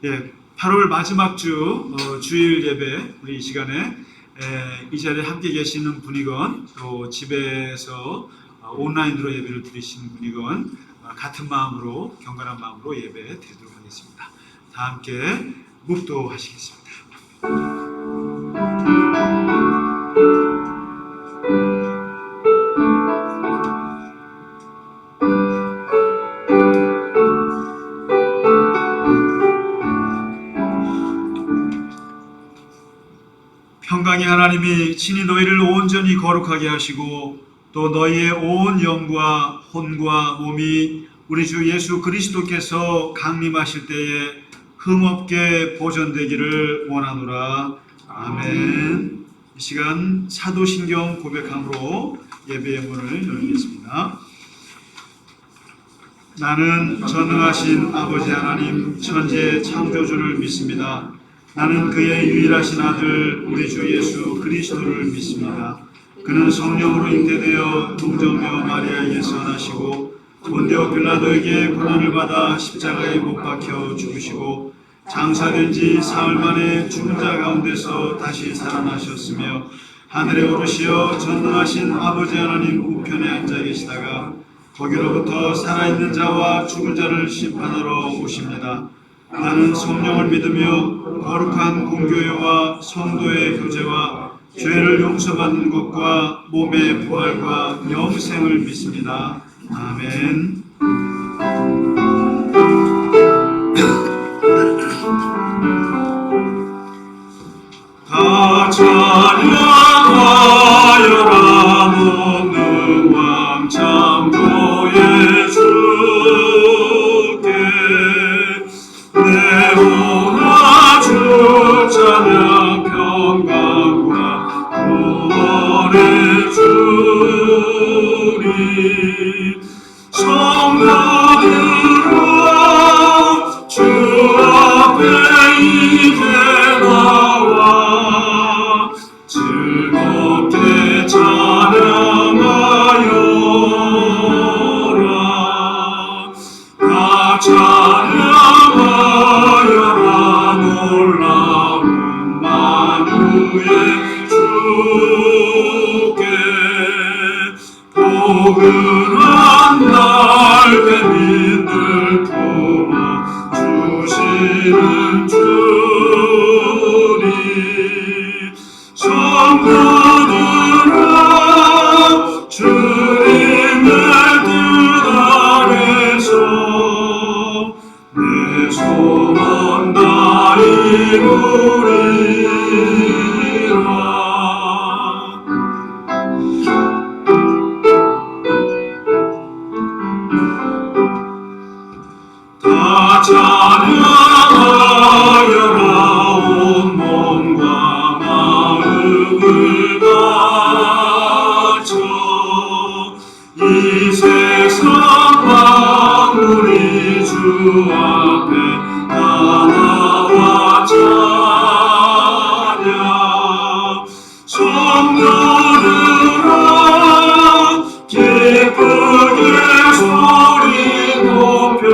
예, 8월 마지막 주 주일 예배, 우리 이 시간에 이 자리에 함께 계시는 분이건 또 집에서 온라인으로 예배를 드리시는 분이건 같은 마음으로, 경건한 마음으로 예배 드리도록 하겠습니다. 다 함께 묵도하시겠습니다. 평강의 하나님이 친히 너희를 온전히 거룩하게 하시고 또 너희의 온 영과 혼과 몸이 우리 주 예수 그리스도께서 강림하실 때에 흠없게 보존되기를 원하노라. 아멘. 이 시간 사도신경 고백함으로 예배의 문을 열겠습니다. 나는 전능하신 아버지 하나님 천지의 창조주를 믿습니다. 나는 그의 유일하신 아들 우리 주 예수 그리스도를 믿습니다. 그는 성령으로 잉태되어 동정녀 마리아에게서 나시고 본디오 빌라도에게 고난을 받아 십자가에 못 박혀 죽으시고 장사된 지 사흘 만에 죽은 자 가운데서 다시 살아나셨으며 하늘에 오르시어 전능하신 아버지 하나님 우편에 앉아 계시다가 거기로부터 살아있는 자와 죽은 자를 심판하러 오십니다. 나는 성령을 믿으며 거룩한 공교회와 성도의 교제와 죄를 용서받는 것과 몸의 부활과 영생을 믿습니다. 아멘. 다 찬양하여라 무능왕 창조의 주께 내 오나 주 찬양 평강과 구원의 주리 성도들아 주 앞에 이제 나와 즐겁게 찬양하여라. 다 찬양하여라 놀라운 만유의 주께 포근한 날개 빛을 품어 주시는 주니 성도들아 주님의 뜻 아래서 내 소원 다 이루리라. 다 찬양하여라 온 몸과 마음을 바쳐 이 세상 만물이 주 앞에 다 나와 찬양 성도들아 기쁘게 소리 높여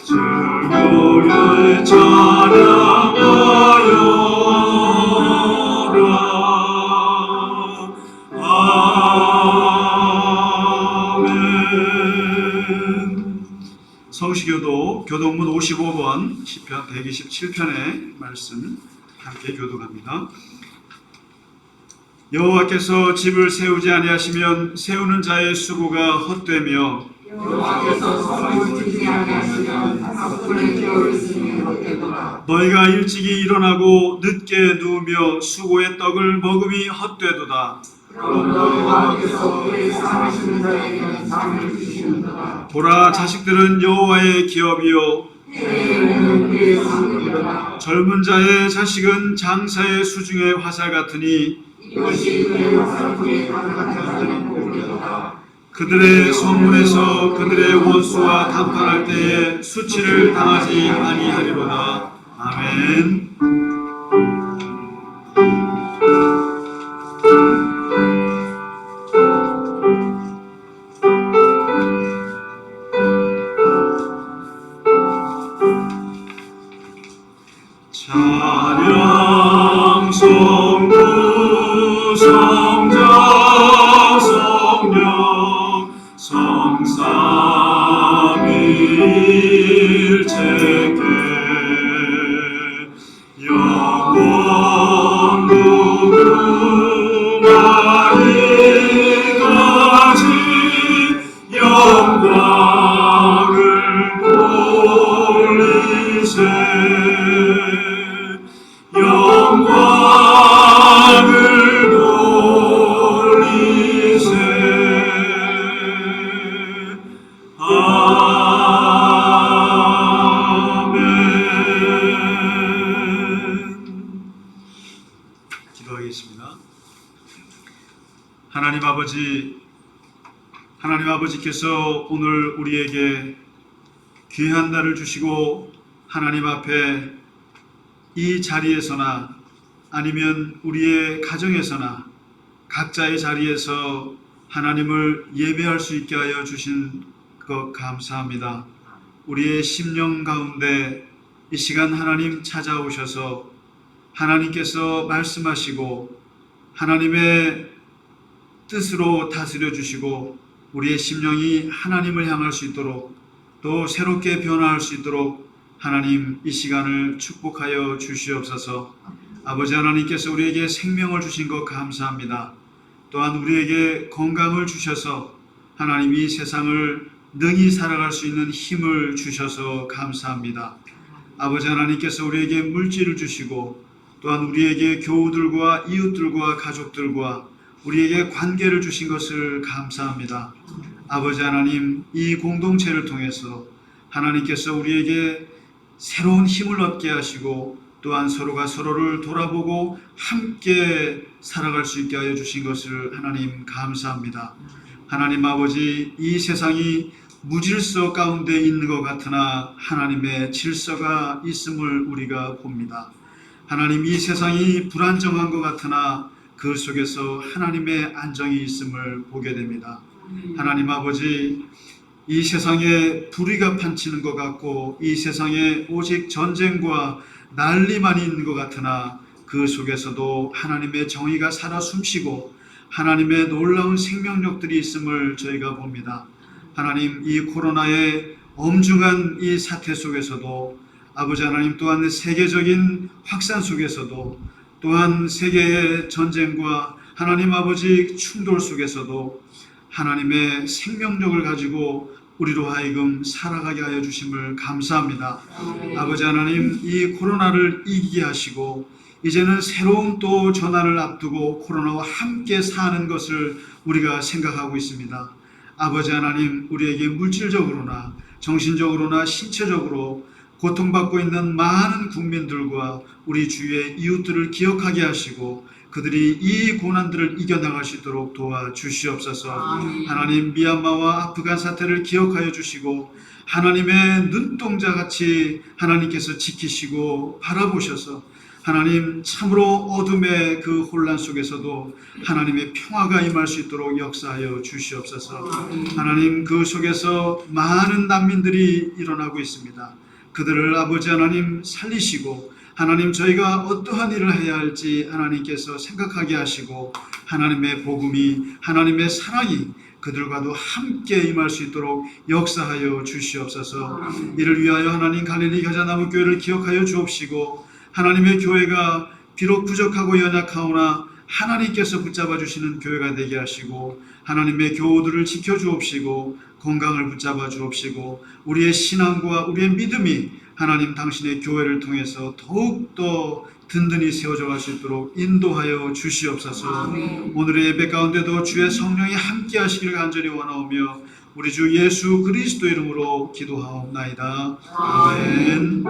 즐거이 찬양하여라. 아멘. 성시교도 교동문 55번 시편 127편의 말씀 함께 교독합니다. 여호와께서 집을 세우지 아니하시면 세우는 자의 수고가 헛되며 여호와께서 성을 지지 아니하시면 삭불에 깨어 있으니 헛되도다. 너희가 일찍이 일어나고 늦게 누우며 수고의 떡을 먹음이 헛되도다. 그럼 여호와께서 그의 사랑하시는 자에게는 잠을 주시는도다. 보라 자식들은 여호와의 기업이요 해에 오는 그의 상급이로다. 젊은 자의 자식은 장사의 수중의 화살 같으니 이것이 그의 화살통에 가득한 복이로다. 그들의 성문에서 그들의 원수와 담판할 때에 수치를 당하지 아니하리로다. 아멘. 찬양 성부 성자 성령 성삼일체께 영원 누구나이까지 영광을 돌리세 영광을 돌리세 아멘. 기도하겠습니다. 하나님 아버지께서 오늘 우리에게 귀한 날을 주시고 하나님 앞에 이 자리에서나 아니면 우리의 가정에서나 각자의 자리에서 하나님을 예배할 수 있게 하여 주신 것 감사합니다. 우리의 심령 가운데 이 시간 하나님 찾아오셔서 하나님께서 말씀하시고 하나님의 뜻으로 다스려 주시고 우리의 심령이 하나님을 향할 수 있도록 또 새롭게 변화할 수 있도록 하나님 이 시간을 축복하여 주시옵소서. 아버지 하나님께서 우리에게 생명을 주신 것 감사합니다. 또한 우리에게 건강을 주셔서 하나님 이 세상을 능히 살아갈 수 있는 힘을 주셔서 감사합니다. 아버지 하나님께서 우리에게 물질을 주시고 또한 우리에게 교우들과 이웃들과 가족들과 우리에게 관계를 주신 것을 감사합니다. 아버지 하나님 이 공동체를 통해서 하나님께서 우리에게 새로운 힘을 얻게 하시고 또한 서로가 서로를 돌아보고 함께 살아갈 수 있게 하여 주신 것을 하나님 감사합니다. 하나님 아버지 이 세상이 무질서 가운데 있는 것 같으나 하나님의 질서가 있음을 우리가 봅니다. 하나님 이 세상이 불안정한 것 같으나 그 속에서 하나님의 안정이 있음을 보게 됩니다. 하나님 아버지 이 세상에 불의가 판치는 것 같고 이 세상에 오직 전쟁과 난리만 있는 것 같으나 그 속에서도 하나님의 정의가 살아 숨쉬고 하나님의 놀라운 생명력들이 있음을 저희가 봅니다. 하나님 이 코로나의 엄중한 이 사태 속에서도 아버지 하나님 또한 세계적인 확산 속에서도 또한 세계의 전쟁과 하나님 아버지 충돌 속에서도 하나님의 생명력을 가지고 우리로 하여금 살아가게 하여 주심을 감사합니다. 아버지 하나님 이 코로나를 이기게 하시고 이제는 새로운 또 전환을 앞두고 코로나와 함께 사는 것을 우리가 생각하고 있습니다. 아버지 하나님 우리에게 물질적으로나 정신적으로나 신체적으로 고통받고 있는 많은 국민들과 우리 주위의 이웃들을 기억하게 하시고 그들이 이 고난들을 이겨나갈 수 있도록 도와주시옵소서. 하나님 미얀마와 아프간 사태를 기억하여 주시고 하나님의 눈동자같이 하나님께서 지키시고 바라보셔서 하나님 참으로 어둠의 그 혼란 속에서도 하나님의 평화가 임할 수 있도록 역사하여 주시옵소서. 하나님 그 속에서 많은 난민들이 일어나고 있습니다. 그들을 아버지 하나님 살리시고 하나님 저희가 어떠한 일을 해야 할지 하나님께서 생각하게 하시고 하나님의 복음이 하나님의 사랑이 그들과도 함께 임할 수 있도록 역사하여 주시옵소서. 이를 위하여 하나님 갈릴리 겨자나무 교회를 기억하여 주옵시고 하나님의 교회가 비록 부족하고 연약하오나 하나님께서 붙잡아 주시는 교회가 되게 하시고 하나님의 교우들을 지켜주옵시고 건강을 붙잡아 주옵시고 우리의 신앙과 우리의 믿음이 하나님 당신의 교회를 통해서 더욱더 든든히 세워져 갈 수 있도록 인도하여 주시옵소서. 오늘의 예배 가운데도 주의 성령이 함께 하시기를 간절히 원하오며 우리 주 예수 그리스도 이름으로 기도하옵나이다. 아멘.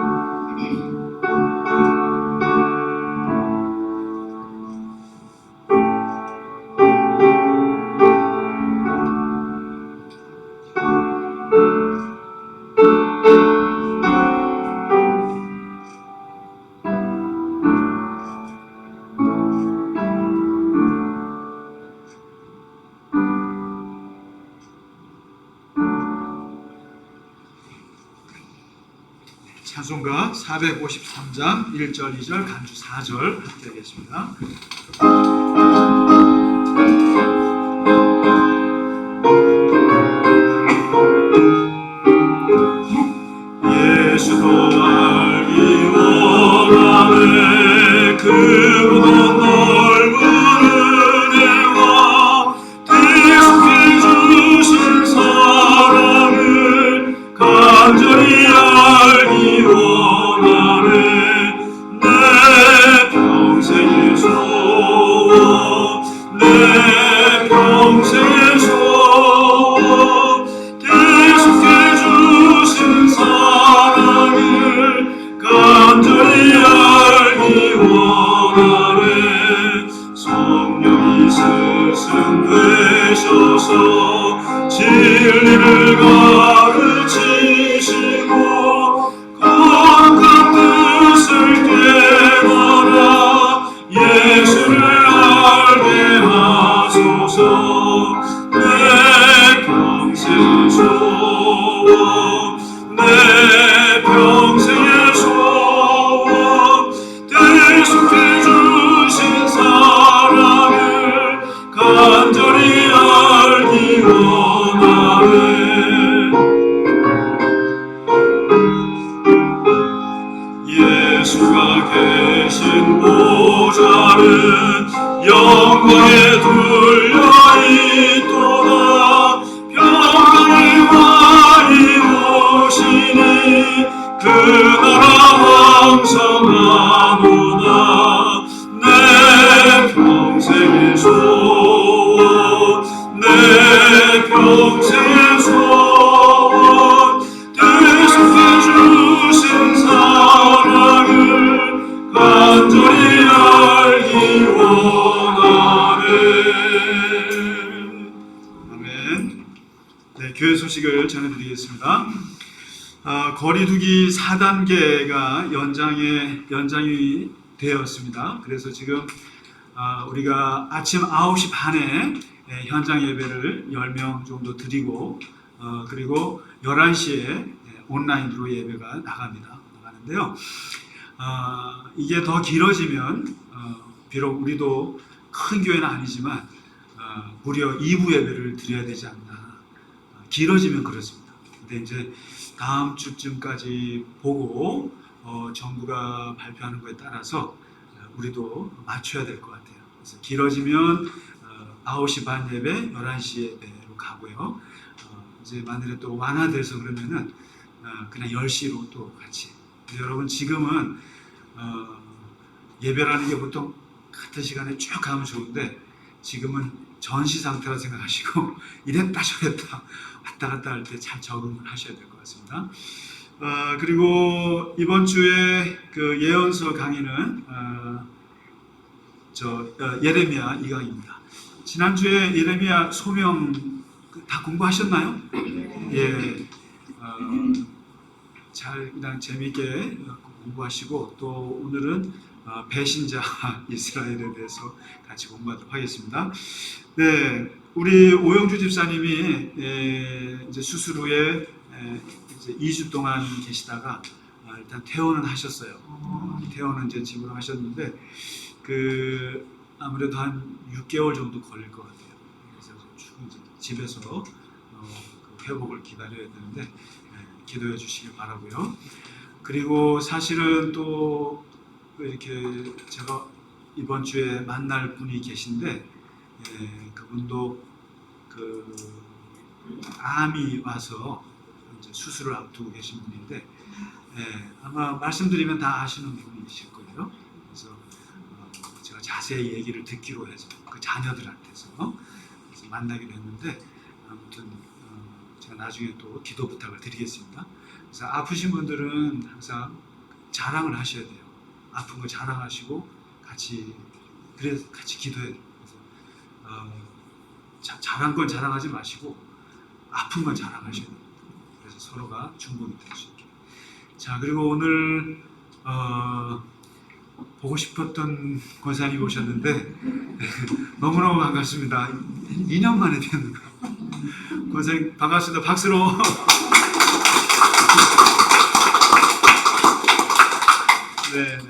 찬송가 453장 1절 2절 간주 4절 함께 하겠습니다. 예수도 알기 원하네 그보다 넓은 은혜와 대속해 주신 사랑을 간절히 알기 원하네 내 평생의 소원 내 평생의 소원 대속해 주신 사랑을 간절히 알기 원하네 성령이 스승되셔서 진리를 가르치시고 거룩한 뜻을 깨달아 예수를 알게 하소서 내 평생의 소원 내 평생의 소원 대속해 주신 사랑을 간절히 알기 원하네 예수가 계신 보좌는 영광에 둘려있도다 평강의 왕이 오시니 그 나라 왕성하도다 내 평생의 소원 내 평생의 소원 대속해 주신 사랑을 간절히 알기 원하네. 아멘. 네, 교회 소식을 전해드리겠습니다. 거리두기 4단계가 연장이 되었습니다. 그래서 지금 우리가 아침 9시 반에 현장 예배를 10명 정도 드리고 그리고 11시에 온라인으로 예배가 나가는데요. 이게 더 길어지면 비록 우리도 큰 교회는 아니지만 무려 2부 예배를 드려야 되지 않나. 길어지면 그렇습니다. 근데 이제 다음 주쯤까지 보고 정부가 발표하는 거에 따라서 우리도 맞춰야 될 것 같아요. 그래서 길어지면 9시 반 예배, 11시 예배로 가고요. 이제 만일에 또 완화돼서 그러면은 그냥 10시로 또 같이. 여러분 지금은 예배라는 게 보통 같은 시간에 쭉 가면 좋은데 지금은 전시 상태라 생각하시고 이랬다 저랬다 왔다 갔다 할 때 잘 적응을 하셔야 될 것 같습니다. 그리고 이번 주에 그 예언서 강의는 예레미야 2강입니다. 지난주에 예레미야 소명 다 공부하셨나요? 예, 잘 그냥 재미있게 공부하시고 또 오늘은 배신자 이스라엘에 대해서 같이 공부하도록 하겠습니다. 네, 우리 오영주 집사님이 이제 수술 후에 이제 2주 동안 계시다가 일단 퇴원은 하셨어요. 퇴원은 이제 집으로 하셨는데 아무래도 한 6개월 정도 걸릴 것 같아요. 그래서 이제 집에서 회복을 기다려야 되는데 기도해 주시길 바라고요. 그리고 사실은 또 이렇게 제가 이번 주에 만날 분이 계신데 그분도 암이 와서 이제 수술을 앞두고 계신 분인데 아마 말씀드리면 다 아시는 분이실 거예요. 그래서 제가 자세히 얘기를 듣기로 해서 그 자녀들한테서 그래서 만나기로 했는데 아무튼 제가 나중에 또 기도 부탁을 드리겠습니다. 그래서 아프신 분들은 항상 자랑을 하셔야 돼요. 아픈 거 자랑하시고 같이 기도해야 돼요. 그래서 잘한 건 자랑하지 마시고 아픈 건 자랑하셔야 돼요. 그래서 서로가 중보이 될 수 있게. 자, 그리고 오늘 보고 싶었던 권사님이 오셨는데 너무너무 반갑습니다. 2년 만에 뵙는 거. 권사님 반갑습니다. 박수로. 네, 네.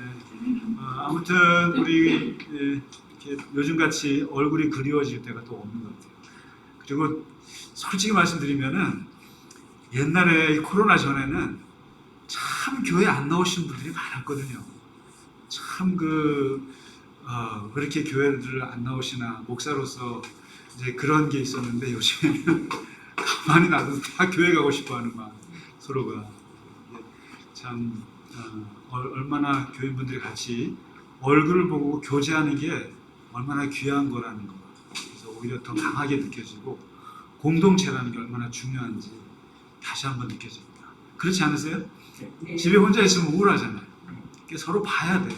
아무튼 우리 이렇게 요즘같이 얼굴이 그리워질 때가 또 없는 것 같아요. 그리고 솔직히 말씀드리면은 옛날에 이 코로나 전에는 참 교회 안 나오시는 분들이 많았거든요. 참 그렇게 교회를 안 나오시나 목사로서 이제 그런 게 있었는데 요즘에는 가만히 놔둬도 다 교회 가고 싶어하는 마음 서로가 참 얼마나 교인분들이 같이 얼굴을 보고 교제하는 게 얼마나 귀한 거라는 거. 그래서 오히려 더 강하게 느껴지고 공동체라는 게 얼마나 중요한지 다시 한번 느껴집니다. 그렇지 않으세요? 네. 집에 혼자 있으면 우울하잖아요. 서로 봐야 돼요.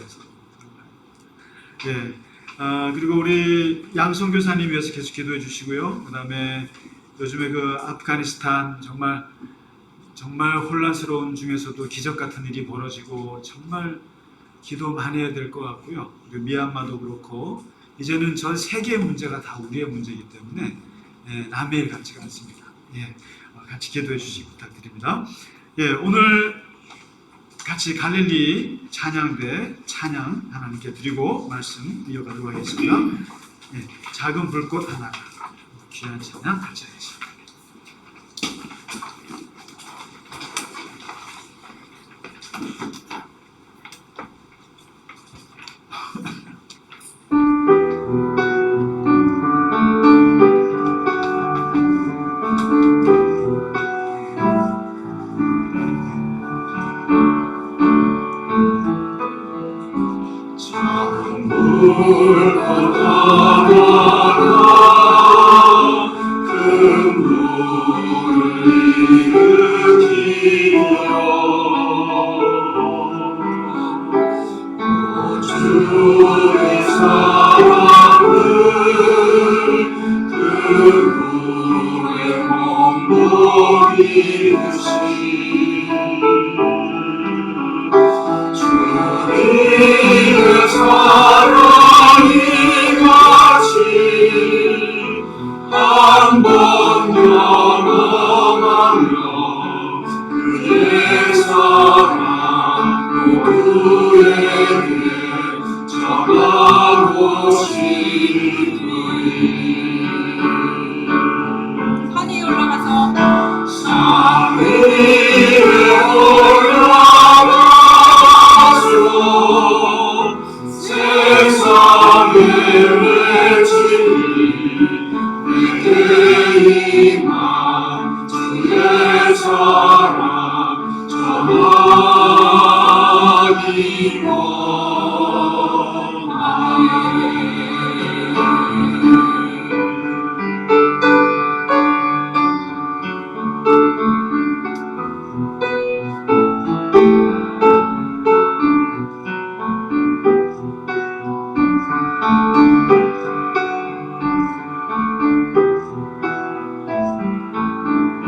예. 그리고 우리 양성 교사님 위해서 계속 기도해 주시고요. 그 다음에 요즘에 그 아프가니스탄 정말 혼란스러운 중에서도 기적 같은 일이 벌어지고 정말 기도 많이 해야 될 것 같고요. 그리고 미얀마도 그렇고 이제는 전 세계의 문제가 다 우리의 문제이기 때문에 남의 일 같지가 않습니다. 예. 같이 기도해 주시기 부탁드립니다. 예, 오늘 같이 갈릴리 찬양대 찬양 하나님께 드리고 말씀 이어가도록 하겠습니다. 예, 작은 불꽃 하나가 귀한 찬양 같이 하겠습니다. 산에 올라가서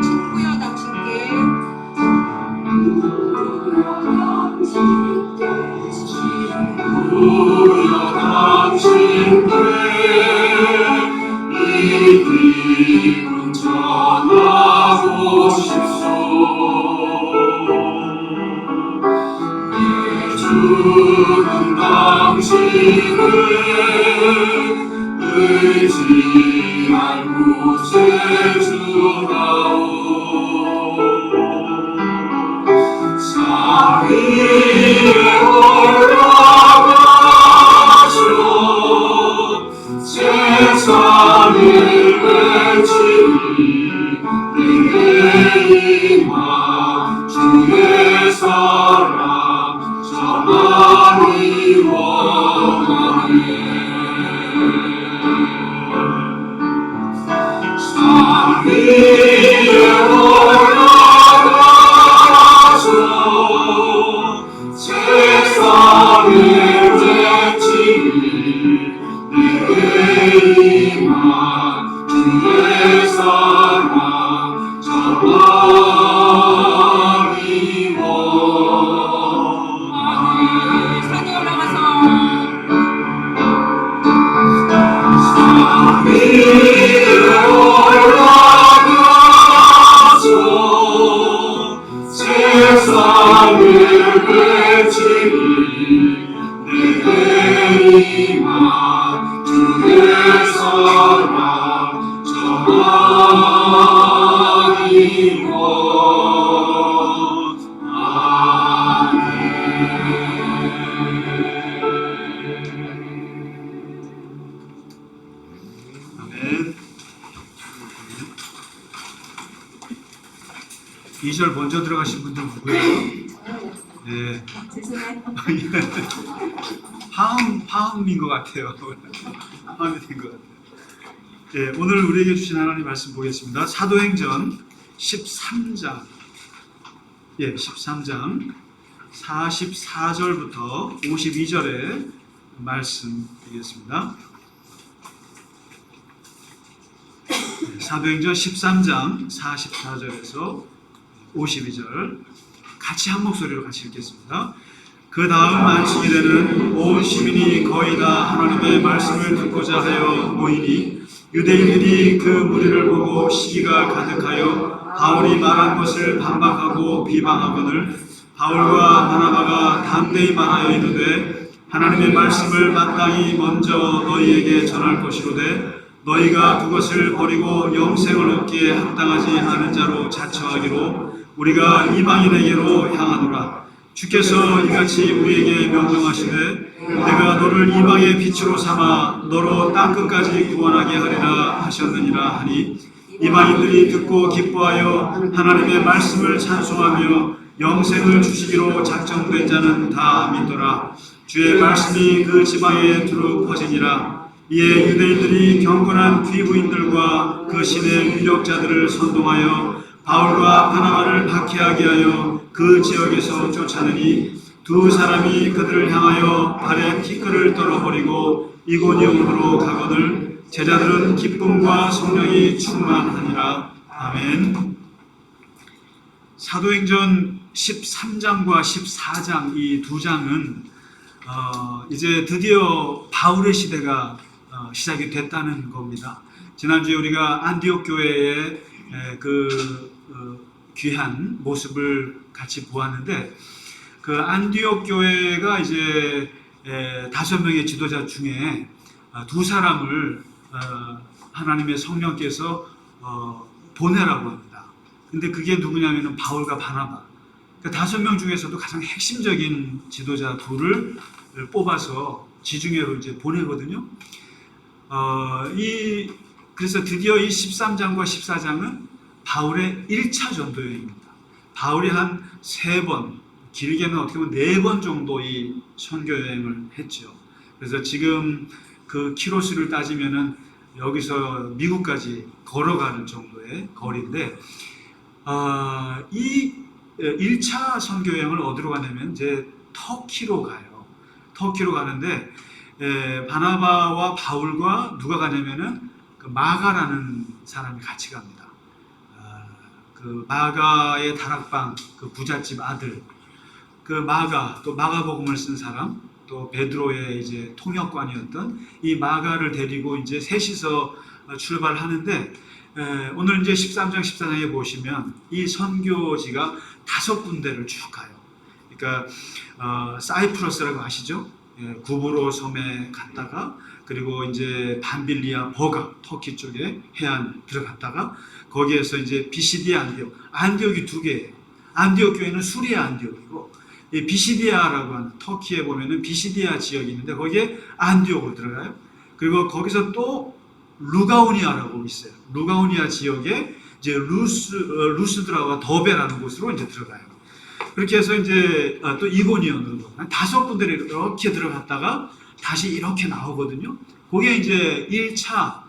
친구여 당신께 산에 올라가서 세상을 외치니 2절 먼저 들어가신 분들 누구예요? 네. 화음인 것 같아요. 화음이 된 것 같아요. 예, 오늘 우리에게 주신 하나님 말씀 보겠습니다. 사도행전 13장, 13장 44절부터 52절의 말씀 드리겠습니다. 사도행전 13장 44절에서 52절 같이 한 목소리로 같이 읽겠습니다. 그 다음 안식일에는 온 시민이 거의 다 하나님의 말씀을 듣고자 하여 모이니 유대인들이 그 무리를 보고 시기가 가득하여 바울이 말한 것을 반박하고 비방하거늘 바울과 바나바가 담대히 말하여 이르되 하나님의 말씀을 마땅히 먼저 너희에게 전할 것이로되 너희가 그것을 버리고 영생을 얻기에 합당하지 않은 자로 자처하기로 우리가 이방인에게로 향하노라. 주께서 이같이 우리에게 명령하시되 내가 너를 이방의 빛으로 삼아 너로 땅끝까지 구원하게 하리라 하셨느니라 하니 이방인들이 듣고 기뻐하여 하나님의 말씀을 찬송하며 영생을 주시기로 작정된 자는 다 믿더라. 주의 말씀이 그 지방에 두루 퍼지니라. 이에 유대인들이 경건한 귀부인들과 그 신의 유력자들을 선동하여 바울과 바나바를 박해하게 하여 그 지역에서 쫓아내니 두 사람이 그들을 향하여 발에 티끌을 떨어버리고 이고니온으로 가거늘 제자들은 기쁨과 성령이 충만하니라. 아멘. 사도행전 13장과 14장 이 두 장은 이제 드디어 바울의 시대가 시작이 됐다는 겁니다. 지난주에 우리가 안디옥 교회의 귀한 모습을 같이 보았는데 그 안디옥 교회가 이제 5명의 지도자 중에 두 사람을 하나님의 성령께서 보내라고 합니다. 근데 그게 누구냐면은 바울과 바나바. 그러니까 5명 중에서도 가장 핵심적인 지도자 둘을 뽑아서 지중해로 이제 보내거든요. 그래서 드디어 이 13장과 14장은 바울의 1차 전도 여행입니다. 바울이 한 3번, 길게는 어떻게 보면 4번 정도 이 선교 여행을 했죠. 그래서 지금 그 키로수를 따지면은 여기서 미국까지 걸어가는 정도의 거리인데, 이 1차 선교 여행을 어디로 가냐면 이제 터키로 가요. 터키로 가는데 바나바와 바울과 누가 가냐면은 그 마가라는 사람이 같이 갑니다. 그 마가의 다락방 그 부잣집 아들 그 마가, 또 마가복음을 쓴 사람, 또 베드로의 이제 통역관이었던 이 마가를 데리고 이제 셋이서 출발하는데 오늘 이제 13장 14장에 보시면 이 선교지가 5군데를 쭉 가요. 그러니까 사이프러스라고 아시죠? 구브로 섬에 갔다가 그리고 이제 밤빌리아 버가 터키 쪽에 해안 들어갔다가 거기에서 이제 비시디아 안디옥이 2개예요. 안디옥 교회는 수리아 안디옥이고 이 비시디아라고 하는 터키에 보면은 비시디아 지역이 있는데 거기에 안디옥으로 들어가요. 그리고 거기서 또 루가오니아라고 있어요. 루가오니아 지역에 이제 루스드라와 더베라는 곳으로 이제 들어가요. 그렇게 해서 이제 또 이고니온으로 5군데를 이렇게 들어갔다가 다시 이렇게 나오거든요. 그게 이제 1차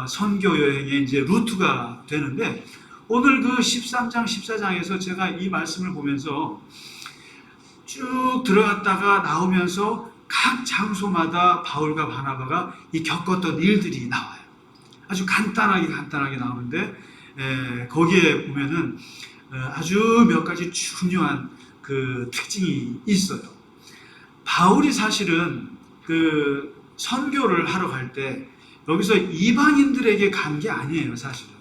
선교 여행의 이제 루트가 되는데 오늘 그 13장, 14장에서 제가 이 말씀을 보면서 쭉 들어갔다가 나오면서 각 장소마다 바울과 바나바가 이 겪었던 일들이 나와요. 아주 간단하게 나오는데 거기에 보면은 아주 몇 가지 중요한 그 특징이 있어요. 바울이 사실은 그 선교를 하러 갈 때 여기서 이방인들에게 간 게 아니에요, 사실은.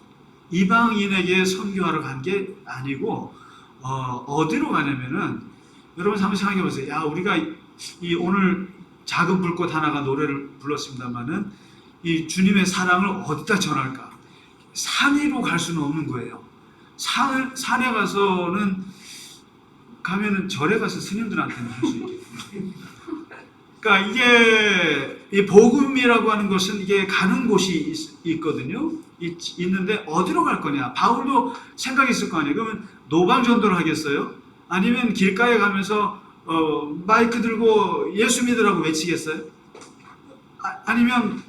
이방인에게 선교하러 간 게 아니고 어디로 가냐면은 여러분 한번 생각해 보세요. 야, 우리가 이 오늘 작은 불꽃 하나가 노래를 불렀습니다만은 이 주님의 사랑을 어디다 전할까? 산 위로 갈 수는 없는 거예요. 산에 가면은 절에 가서 스님들한테는 할 수 있겠죠. 그러니까 이게 이 복음이라고 하는 것은 이게 가는 곳이 있거든요. 있는데 어디로 갈 거냐? 바울도 생각이 있을 거 아니에요. 그러면 노방 전도를 하겠어요? 아니면 길가에 가면서 마이크 들고 예수 믿으라고 외치겠어요? 아니면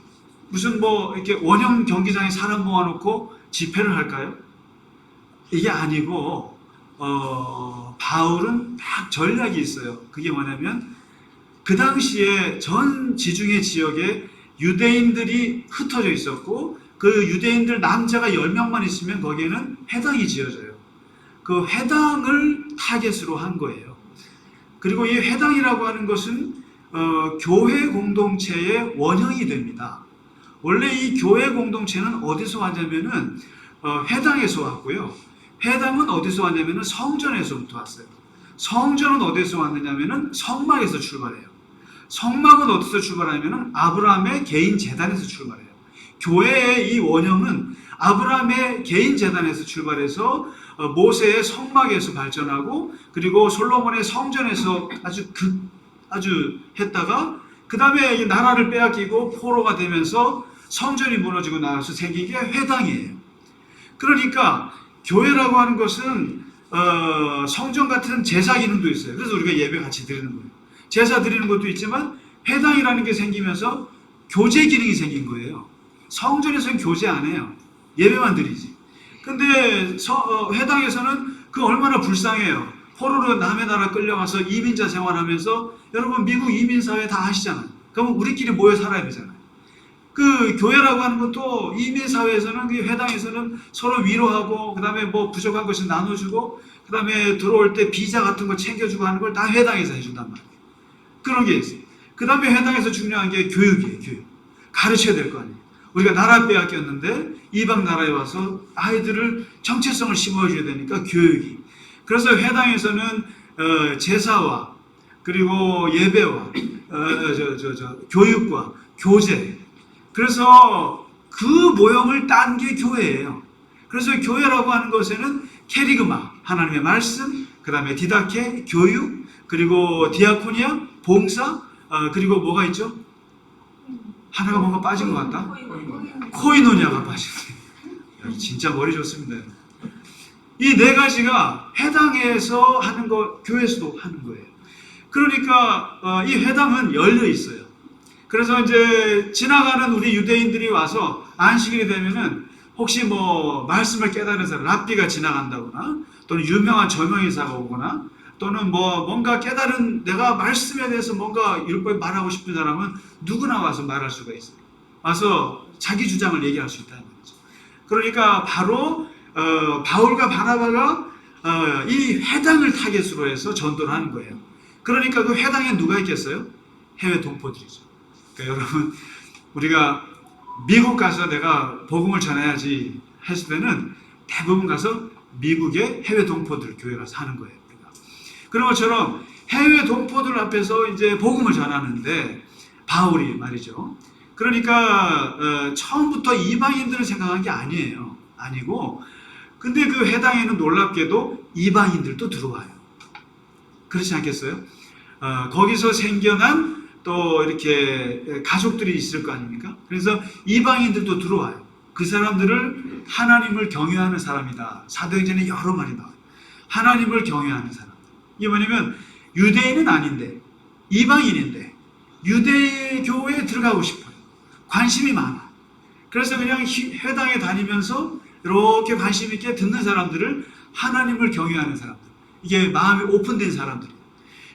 무슨 뭐 이렇게 원형 경기장에 사람 모아놓고 집회를 할까요? 이게 아니고 바울은 딱 전략이 있어요. 그게 뭐냐면 그 당시에 전 지중해 지역에 유대인들이 흩어져 있었고 그 유대인들 남자가 10명만 있으면 거기에는 회당이 지어져요. 그 회당을 타겟으로 한 거예요. 그리고 이 회당이라고 하는 것은 교회 공동체의 원형이 됩니다. 원래 이 교회 공동체는 어디서 왔냐면은 회당에서 왔고요. 회당은 어디서 왔냐면은 성전에서부터 왔어요. 성전은 어디서 왔느냐면은 성막에서 출발해요. 성막은 어디서 출발하냐면은 아브라함의 개인 제단에서 출발해요. 교회의 이 원형은 아브라함의 개인 제단에서 출발해서 모세의 성막에서 발전하고 그리고 솔로몬의 성전에서 아주 했다가 그 다음에 나라를 빼앗기고 포로가 되면서 성전이 무너지고 나서 생긴 게 회당이에요. 그러니까 교회라고 하는 것은 성전 같은 제사 기능도 있어요. 그래서 우리가 예배 같이 드리는 거예요. 제사 드리는 것도 있지만 회당이라는 게 생기면서 교제 기능이 생긴 거예요. 성전에서는 교제 안 해요. 예배만 드리지. 근데 회당에서는 그 얼마나 불쌍해요. 포로로 남의 나라 끌려가서 이민자 생활하면서 여러분 미국 이민사회 다 아시잖아요. 그러면 우리끼리 모여 살아야 되잖아요. 그 교회라고 하는 것도 이민사회에서는 그 회당에서는 서로 위로하고 그 다음에 뭐 부족한 것을 나눠주고 그 다음에 들어올 때 비자 같은 거 챙겨주고 하는 걸 다 회당에서 해준단 말이에요. 그런 게 있어요. 그 다음에 회당에서 중요한 게 교육이에요. 교육. 가르쳐야 될 거 아니에요. 우리가 나라 빼앗겼는데 이방 나라에 와서 아이들을 정체성을 심어줘야 되니까 교육이. 그래서 회당에서는 제사와 그리고 예배와 교육과 교제. 그래서 그 모형을 딴 게 교회예요. 그래서 교회라고 하는 것에는 캐리그마, 하나님의 말씀, 그 다음에 디다케, 교육, 그리고 디아코니아, 봉사, 그리고 뭐가 있죠? 하나가 뭔가 빠진 것 같다? 코이노니아가 빠졌어요. 진짜 머리 좋습니다. 이 네 가지가 회당에서 하는 거, 교회에서도 하는 거예요. 그러니까 이 회당은 열려 있어요. 그래서 이제 지나가는 우리 유대인들이 와서 안식일이 되면은 혹시 뭐 말씀을 깨달은 사람, 랍비가 지나간다거나 또는 유명한 저명인사가 오거나 또는 뭐 뭔가 깨달은 내가 말씀에 대해서 뭔가 율법에 말하고 싶은 사람은 누구나 와서 말할 수가 있어요. 와서 자기 주장을 얘기할 수 있다는 거죠. 그러니까 바로 바울과 바나바가 이 회당을 타겟으로 해서 전도를 하는 거예요. 그러니까 그 회당에 누가 있겠어요? 해외 동포들이죠. 그러니까 여러분 우리가 미국 가서 내가 복음을 전해야지 했을 때는 대부분 가서 미국의 해외 동포들 교회 가서 하는 거예요. 그런 것처럼 해외 동포들 앞에서 이제 복음을 전하는데 바울이 말이죠. 그러니까 처음부터 이방인들을 생각한 게 아니에요. 아니고 근데 그 회당에는 놀랍게도 이방인들도 들어와요. 그렇지 않겠어요? 거기서 생겨난 또 이렇게 가족들이 있을 거 아닙니까? 그래서 이방인들도 들어와요. 그 사람들을 하나님을 경외하는 사람이다. 사도행전에 여러 말이 나와요. 하나님을 경외하는 사람. 이게 뭐냐면 유대인은 아닌데 이방인인데 유대교에 들어가고 싶어요. 관심이 많아. 그래서 그냥 회당에 다니면서 이렇게 관심 있게 듣는 사람들을 하나님을 경외하는 사람들. 이게 마음이 오픈된 사람들이에요.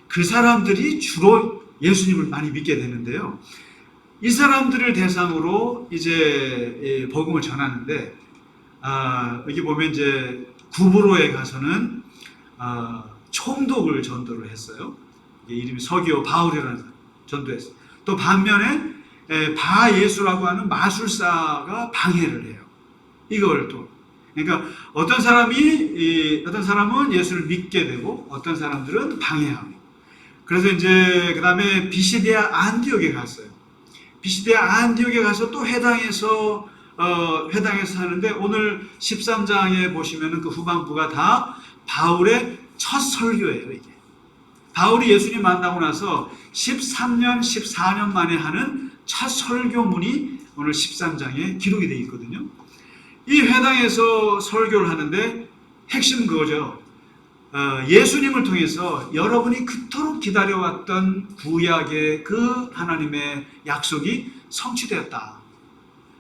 그 사람들이 주로 예수님을 많이 믿게 되는데요. 이 사람들을 대상으로 이제 복음을 전하는데 여기 보면 이제 구브로에 가서는 총독을 전도를 했어요. 이름이 서기오 바울이라는 사람 전도했어요. 또 반면에 바예수라고 하는 마술사가 방해를 해요. 이걸 또 그러니까 어떤 사람은 예수를 믿게 되고 어떤 사람들은 방해하고. 그래서 이제 그 다음에 비시디아 안디옥에 갔어요. 비시디아 안디옥에 가서 또 회당에서 하는데 오늘 13장에 보시면은 그 후반부가 다 바울의 첫 설교예요, 이게. 바울이 예수님 만나고 나서 13년, 14년 만에 하는 첫 설교문이 오늘 13장에 기록이 되어 있거든요. 이 회당에서 설교를 하는데 핵심은 그거죠. 예수님을 통해서 여러분이 그토록 기다려왔던 구약의 그 하나님의 약속이 성취되었다.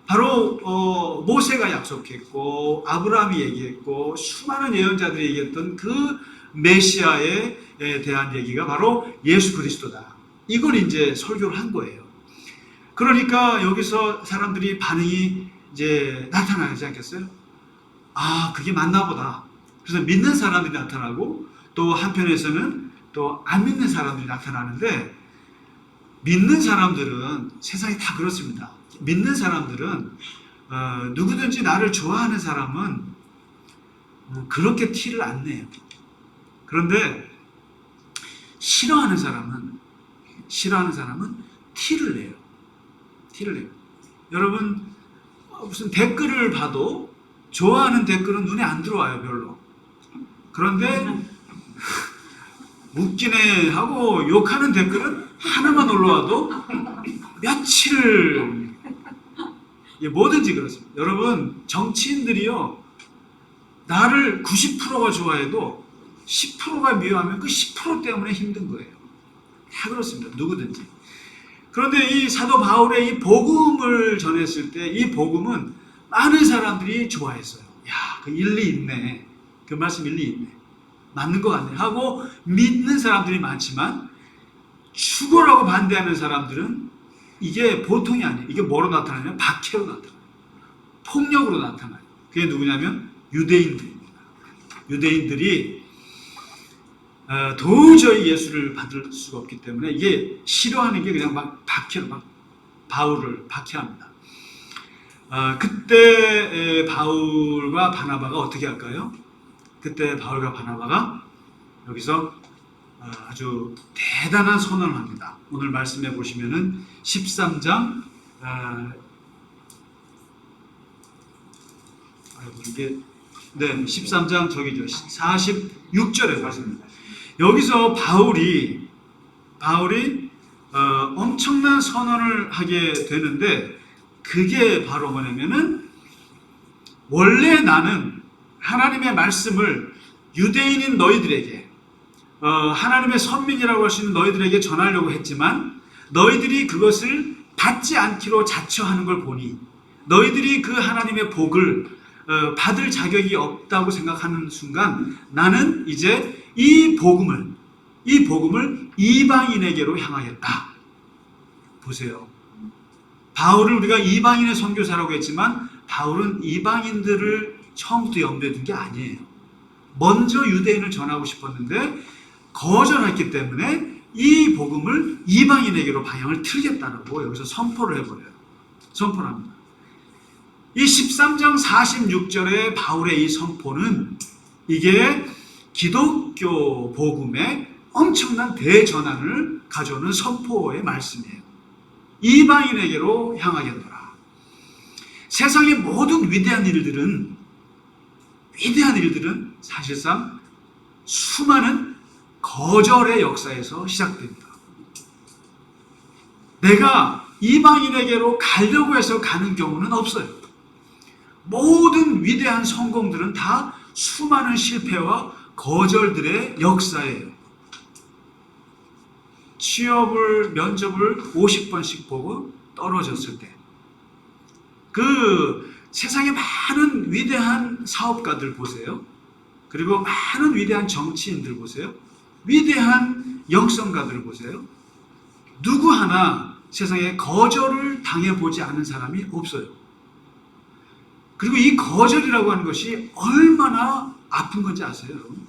바로 모세가 약속했고 아브라함이 얘기했고 수많은 예언자들이 얘기했던 그 메시아에 대한 얘기가 바로 예수 그리스도다. 이걸 이제 설교를 한 거예요. 그러니까 여기서 사람들이 반응이 이제 나타나지 않겠어요? 아, 그게 맞나 보다. 그래서 믿는 사람들이 나타나고 또 한편에서는 또 안 믿는 사람들이 나타나는데, 믿는 사람들은 세상이 다 그렇습니다. 믿는 사람들은 누구든지 나를 좋아하는 사람은 그렇게 티를 안 내요. 그런데 싫어하는 사람은 티를 내요. 티를 내요. 여러분 무슨 댓글을 봐도 좋아하는 댓글은 눈에 안 들어와요, 별로. 그런데 웃기네 하고 욕하는 댓글은 하나만 올라와도 며칠을, 뭐든지 그렇습니다. 여러분 정치인들이요, 나를 90%가 좋아해도 10%가 미워하면 그 10% 때문에 힘든 거예요. 다 그렇습니다. 누구든지. 그런데 이 사도 바울의 이 복음을 전했을 때 이 복음은 많은 사람들이 좋아했어요. 야, 그 일리 있네. 그 말씀 일리 있네. 맞는 것 같네 하고 믿는 사람들이 많지만, 죽어라고 반대하는 사람들은 이게 보통이 아니에요. 이게 뭐로 나타나냐면 박해로 나타나요. 폭력으로 나타나요. 그게 누구냐면 유대인들입니다. 유대인들이 도저히 예수를 받을 수가 없기 때문에 이게 싫어하는 게 그냥 막 박해로, 막 바울을 박해합니다. 그때 바울과 바나바가 어떻게 할까요? 그때 바울과 바나바가 여기서 아주 대단한 선언을 합니다. 오늘 말씀해 보시면은 13장 이게 13장 저기죠. 46절에 말씀입니다. 여기서 바울이 엄청난 선언을 하게 되는데, 그게 바로 뭐냐면은, 원래 나는 하나님의 말씀을 유대인인 너희들에게, 하나님의 선민이라고 할 수 있는 너희들에게 전하려고 했지만, 너희들이 그것을 받지 않기로 자처하는 걸 보니, 너희들이 그 하나님의 복을 받을 자격이 없다고 생각하는 순간, 나는 이제 이 복음을 이방인에게로 향하겠다. 보세요. 바울을 우리가 이방인의 선교사라고 했지만, 바울은 이방인들을 처음부터 염두에 둔 게 아니에요. 먼저 유대인을 전하고 싶었는데 거절했기 때문에 이 복음을 이방인에게로 방향을 틀겠다라고 여기서 선포를 해버려요. 선포를 합니다. 이 13장 46절의 바울의 이 선포는, 이게 기독교 복음의 엄청난 대전환을 가져오는 선포의 말씀이에요. 이방인에게로 향하겠노라. 세상의 모든 위대한 일들은 사실상 수많은 거절의 역사에서 시작됩니다. 내가 이방인에게로 가려고 해서 가는 경우는 없어요. 모든 위대한 성공들은 다 수많은 실패와 거절들의 역사예요. 면접을 50번씩 보고 떨어졌을 때, 그 세상에 많은 위대한 사업가들 보세요. 그리고 많은 위대한 정치인들 보세요. 위대한 영성가들 보세요. 누구 하나 세상에 거절을 당해보지 않은 사람이 없어요. 그리고 이 거절이라고 하는 것이 얼마나 아픈 건지 아세요, 여러분?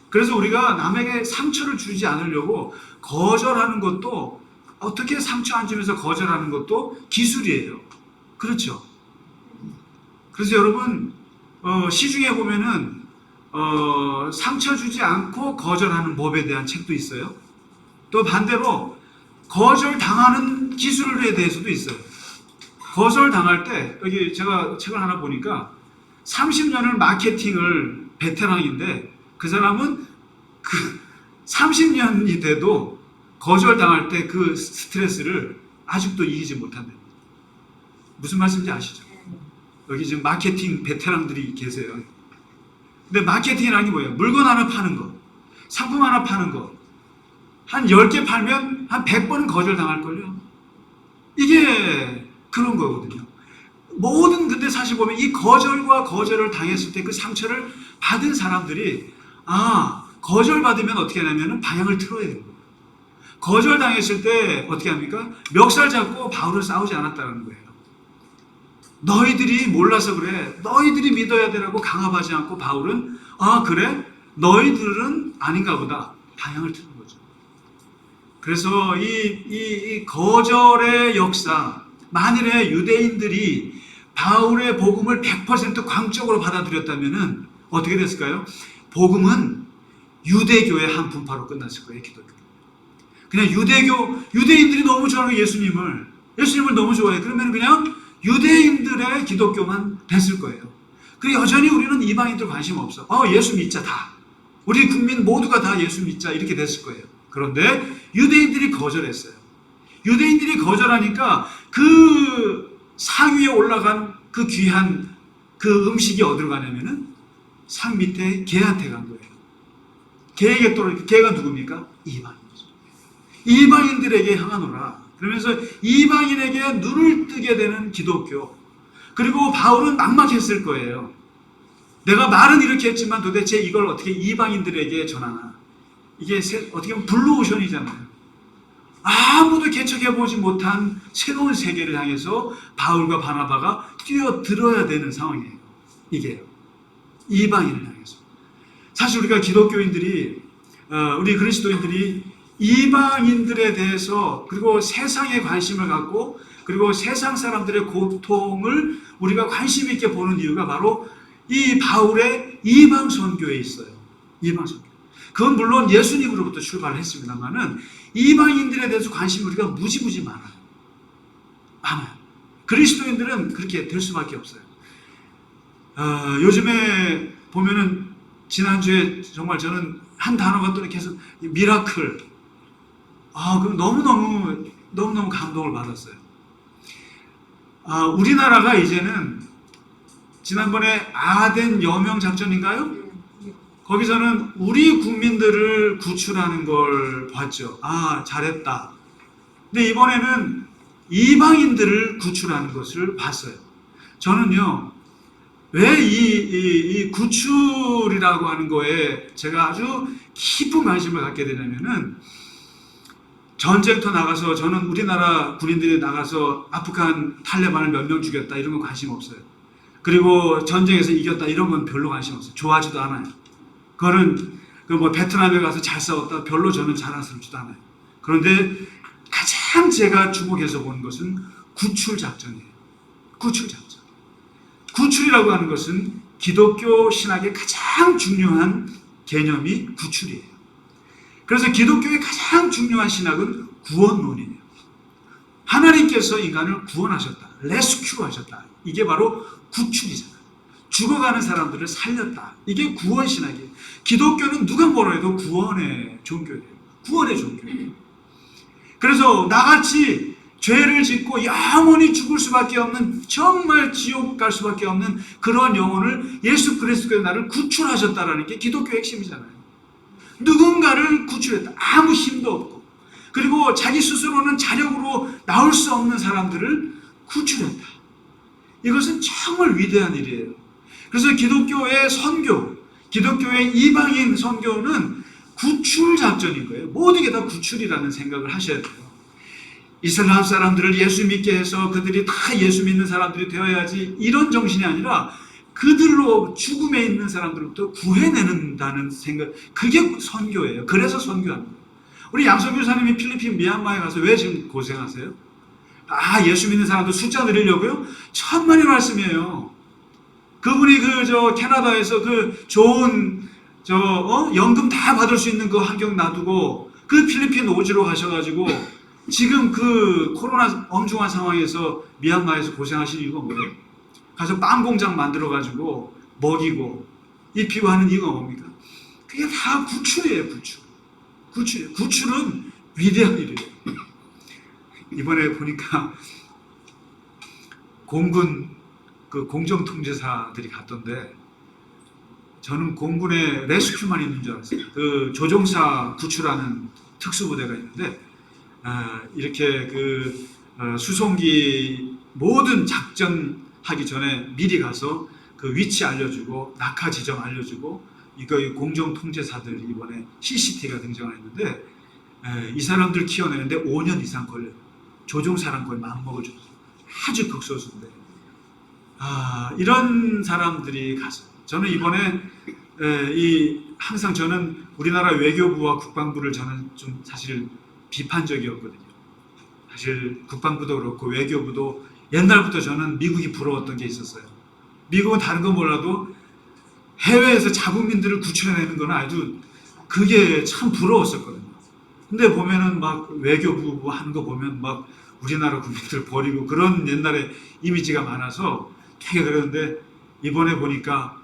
그래서 우리가 남에게 상처를 주지 않으려고 거절하는 것도, 어떻게 상처 안 주면서 거절하는 것도 기술이에요. 그렇죠? 그래서 여러분, 시중에 보면은 상처 주지 않고 거절하는 법에 대한 책도 있어요. 또 반대로 거절 당하는 기술에 대해서도 있어요. 거절 당할 때, 여기 제가 책을 하나 보니까 30년을 마케팅을 베테랑인데, 그 사람은 그 30년이 돼도 거절 당할 때 그 스트레스를 아직도 이기지 못한다. 무슨 말씀인지 아시죠? 여기 지금 마케팅 베테랑들이 계세요. 근데 마케팅이라는 게 뭐예요? 물건 하나 파는 거, 상품 하나 파는 거. 한 10개 팔면 한 100번은 거절당할걸요. 이게 그런 거거든요. 모든, 근데 사실 보면 이 거절과 거절을 당했을 때 그 상처를 받은 사람들이, 거절받으면 어떻게 하냐면 방향을 틀어야 되는 거예요. 거절당했을 때 어떻게 합니까? 멱살 잡고 바울을 싸우지 않았다는 거예요. 너희들이 몰라서 그래. 너희들이 믿어야 되라고 강압하지 않고 바울은, 그래? 너희들은 아닌가 보다. 방향을 트는 거죠. 그래서 이 거절의 역사, 만일에 유대인들이 바울의 복음을 100% 광적으로 받아들였다면 어떻게 됐을까요? 복음은 유대교의 한 분파로 끝났을 거예요. 기독교. 그냥 유대인들이 너무 좋아하는 예수님을 너무 좋아해. 그러면 그냥 유대인들의 기독교만 됐을 거예요. 그 여전히 우리는 이방인들 관심 없어. 예수 믿자 다. 우리 국민 모두가 다 예수 믿자 이렇게 됐을 거예요. 그런데 유대인들이 거절했어요. 유대인들이 거절하니까 그 상위에 올라간 그 귀한 그 음식이 어디로 가냐면은 상 밑에 개한테 간 거예요. 개에게 떨어져. 개가 누굽니까? 이방인이죠. 이방인들에게 향하노라. 그러면서 이방인에게 눈을 뜨게 되는 기독교. 그리고 바울은 막막했을 거예요. 내가 말은 이렇게 했지만 도대체 이걸 어떻게 이방인들에게 전하나. 이게 어떻게 보면 블루오션이잖아요. 아무도 개척해보지 못한 새로운 세계를 향해서 바울과 바나바가 뛰어들어야 되는 상황이에요. 이게요. 이방인을 향해서. 사실 우리가 기독교인들이, 우리 그리스도인들이 이방인들에 대해서 그리고 세상에 관심을 갖고 그리고 세상 사람들의 고통을 우리가 관심 있게 보는 이유가 바로 이 바울의 이방 선교에 있어요. 이방 선교. 그건 물론 예수님으로부터 출발했습니다만은 이방인들에 대해서 관심이 우리가 무지무지 많아요. 그리스도인들은 그렇게 될 수밖에 없어요. 요즘에 보면은 지난주에 정말 저는 한 단어가 또 계속 미라클. 그럼 너무너무 감동을 받았어요. 우리나라가 이제는 지난번에 아덴 여명 작전인가요? 거기서는 우리 국민들을 구출하는 걸 봤죠. 잘했다. 근데 이번에는 이방인들을 구출하는 것을 봤어요. 저는요, 왜 이 구출이라고 하는 거에 제가 아주 깊은 관심을 갖게 되냐면은 전쟁터 나가서 저는 우리나라 군인들이 나가서 아프간 탈레반을 몇 명 죽였다 이런 건 관심 없어요. 그리고 전쟁에서 이겼다 이런 건 별로 관심 없어요. 좋아하지도 않아요. 그거는 베트남에 가서 잘 싸웠다 별로 저는 자랑스럽지도 않아요. 그런데 가장 제가 주목해서 보는 것은 구출 작전이에요. 구출 작전. 구출이라고 하는 것은 기독교 신학의 가장 중요한 개념이 구출이에요. 그래서 기독교의 가장 중요한 신학은 구원론이에요. 하나님께서 인간을 구원하셨다. 레스큐하셨다. 이게 바로 구출이잖아요. 죽어가는 사람들을 살렸다. 이게 구원 신학이에요. 기독교는 누가 뭐라 해도 구원의 종교예요. 구원의 종교예요. 그래서 나같이 죄를 짓고 영원히 죽을 수밖에 없는, 정말 지옥 갈 수밖에 없는 그러한 영혼을 예수 그리스도의 나를 구출하셨다라는 게 기독교의 핵심이잖아요. 누군가를 구출했다. 아무 힘도 없고, 그리고 자기 스스로는 자력으로 나올 수 없는 사람들을 구출했다. 이것은 정말 위대한 일이에요. 그래서 기독교의 선교, 기독교의 이방인 선교는 구출 작전인 거예요. 모든 게 다 구출이라는 생각을 하셔야 돼요. 이슬람 사람들을 예수 믿게 해서 그들이 다 예수 믿는 사람들이 되어야지, 이런 정신이 아니라 그들로 죽음에 있는 사람들부터 구해내는다는 생각, 그게 선교예요. 그래서 선교하는 거예요. 우리 양석 교사님이 필리핀 미얀마에 가서 왜 지금 고생하세요? 예수 믿는 사람들 숫자 늘리려고요? 천만의 말씀이에요. 그분이 캐나다에서 그 좋은 연금 다 받을 수 있는 그 환경 놔두고 그 필리핀 오지로 가셔가지고 지금 그 코로나 엄중한 상황에서 미얀마에서 고생하시는 이유가 뭐예요? 가서 빵 공장 만들어가지고 먹이고 입히고 하는 이유가 뭡니까? 그게 다 구출이에요. 구출이에요. 구출은 위대한 일이에요. 이번에 보니까 공군 그 공정통제사들이 갔던데 저는 공군에 레스큐만 있는 줄 알았어요. 그 조종사 구출하는 특수부대가 있는데 이렇게 수송기 모든 작전하기 전에 미리 가서 그 위치 알려주고 낙하 지점 알려주고 이거 공정 통제사들 이번에 CCT가 등장했는데 이 사람들 키워내는데 5년 이상 걸려요. 조종사랑 거의 맞먹을 정도. 아주 극소수인데 이런 사람들이 가서 저는 이번에 항상 저는 우리나라 외교부와 국방부를 저는 좀 사실 비판적이었거든요. 사실 국방부도 그렇고 외교부도 옛날부터 저는 미국이 부러웠던 게 있었어요. 미국은 다른 거 몰라도 해외에서 자국민들을 구출해내는 건 아주 그게 참 부러웠었거든요. 근데 보면은 막 외교부 하는 거 보면 막 우리나라 국민들 버리고 그런 옛날에 이미지가 많아서 되게 그러는데 이번에 보니까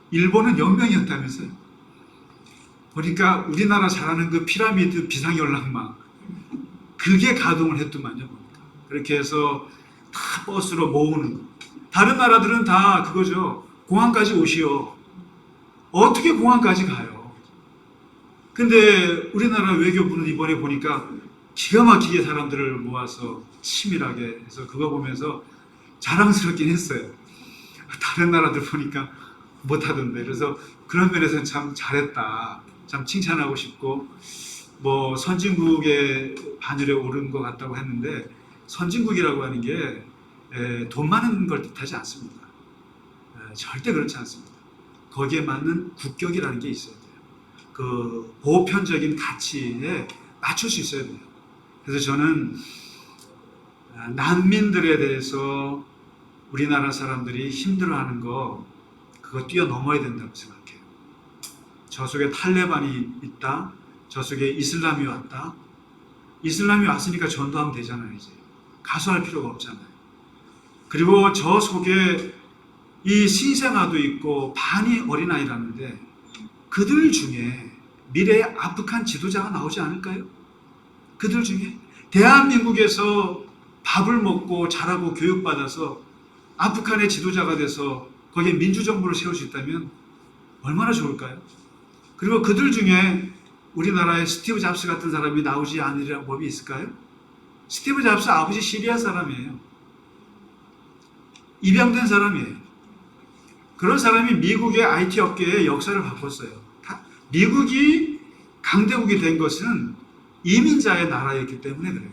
일본은 연명이었다면서요. 보니까 우리나라 잘하는 그 피라미드 비상연락망 그게 가동을 했더만요. 그렇게 해서 다 버스로 모으는 거. 다른 나라들은 다 그거죠. 공항까지 오시오. 어떻게 공항까지 가요? 근데 우리나라 외교부는 이번에 보니까 기가 막히게 사람들을 모아서 치밀하게 해서 그거 보면서 자랑스럽긴 했어요. 다른 나라들 보니까 못하던데. 그래서 그런 면에서는 참 잘했다. 참 칭찬하고 싶고 뭐 선진국의 반열에 오른 것 같다고 했는데 선진국이라고 하는 게 돈 많은 걸 뜻하지 않습니다. 절대 그렇지 않습니다. 거기에 맞는 국격이라는 게 있어야 돼요. 그 보편적인 가치에 맞출 수 있어야 돼요. 그래서 저는 난민들에 대해서 우리나라 사람들이 힘들어하는 거 그거 뛰어넘어야 된다고 생각해요. 저 속에 탈레반이 있다. 저 속에 이슬람이 왔다. 이슬람이 왔으니까 전도하면 되잖아요. 이제 가수할 필요가 없잖아요. 그리고 저 속에 이 신생아도 있고 반이 어린아이라는데 그들 중에 미래의 아프간 지도자가 나오지 않을까요? 그들 중에 대한민국에서 밥을 먹고 자라고 교육받아서 아프간의 지도자가 돼서 거기에 민주정부를 세울 수 있다면 얼마나 좋을까요? 그리고 그들 중에 우리나라의 스티브 잡스 같은 사람이 나오지 않으리란 법이 있을까요? 스티브 잡스 아버지 시리아 사람이에요. 입양된 사람이에요. 그런 사람이 미국의 IT 업계의 역사를 바꿨어요. 미국이 강대국이 된 것은 이민자의 나라였기 때문에 그래요.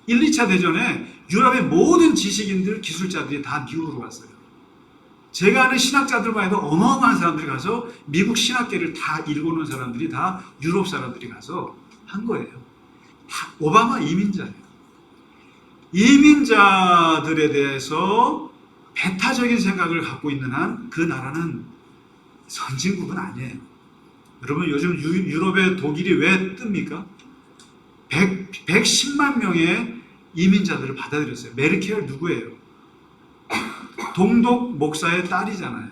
1, 2차 대전에 유럽의 모든 지식인들, 기술자들이 다 미국으로 갔어요. 제가 아는 신학자들만 해도 어마어마한 사람들이 가서 미국 신학계를 다 읽어놓은 사람들이 다 유럽 사람들이 가서 한 거예요. 오바마 이민자예요. 이민자들에 대해서 배타적인 생각을 갖고 있는 한 그 나라는 선진국은 아니에요. 여러분 요즘 유럽의 독일이 왜 뜹니까? 110만 명의 이민자들을 받아들였어요. 메르켈 누구예요? 동독 목사의 딸이잖아요.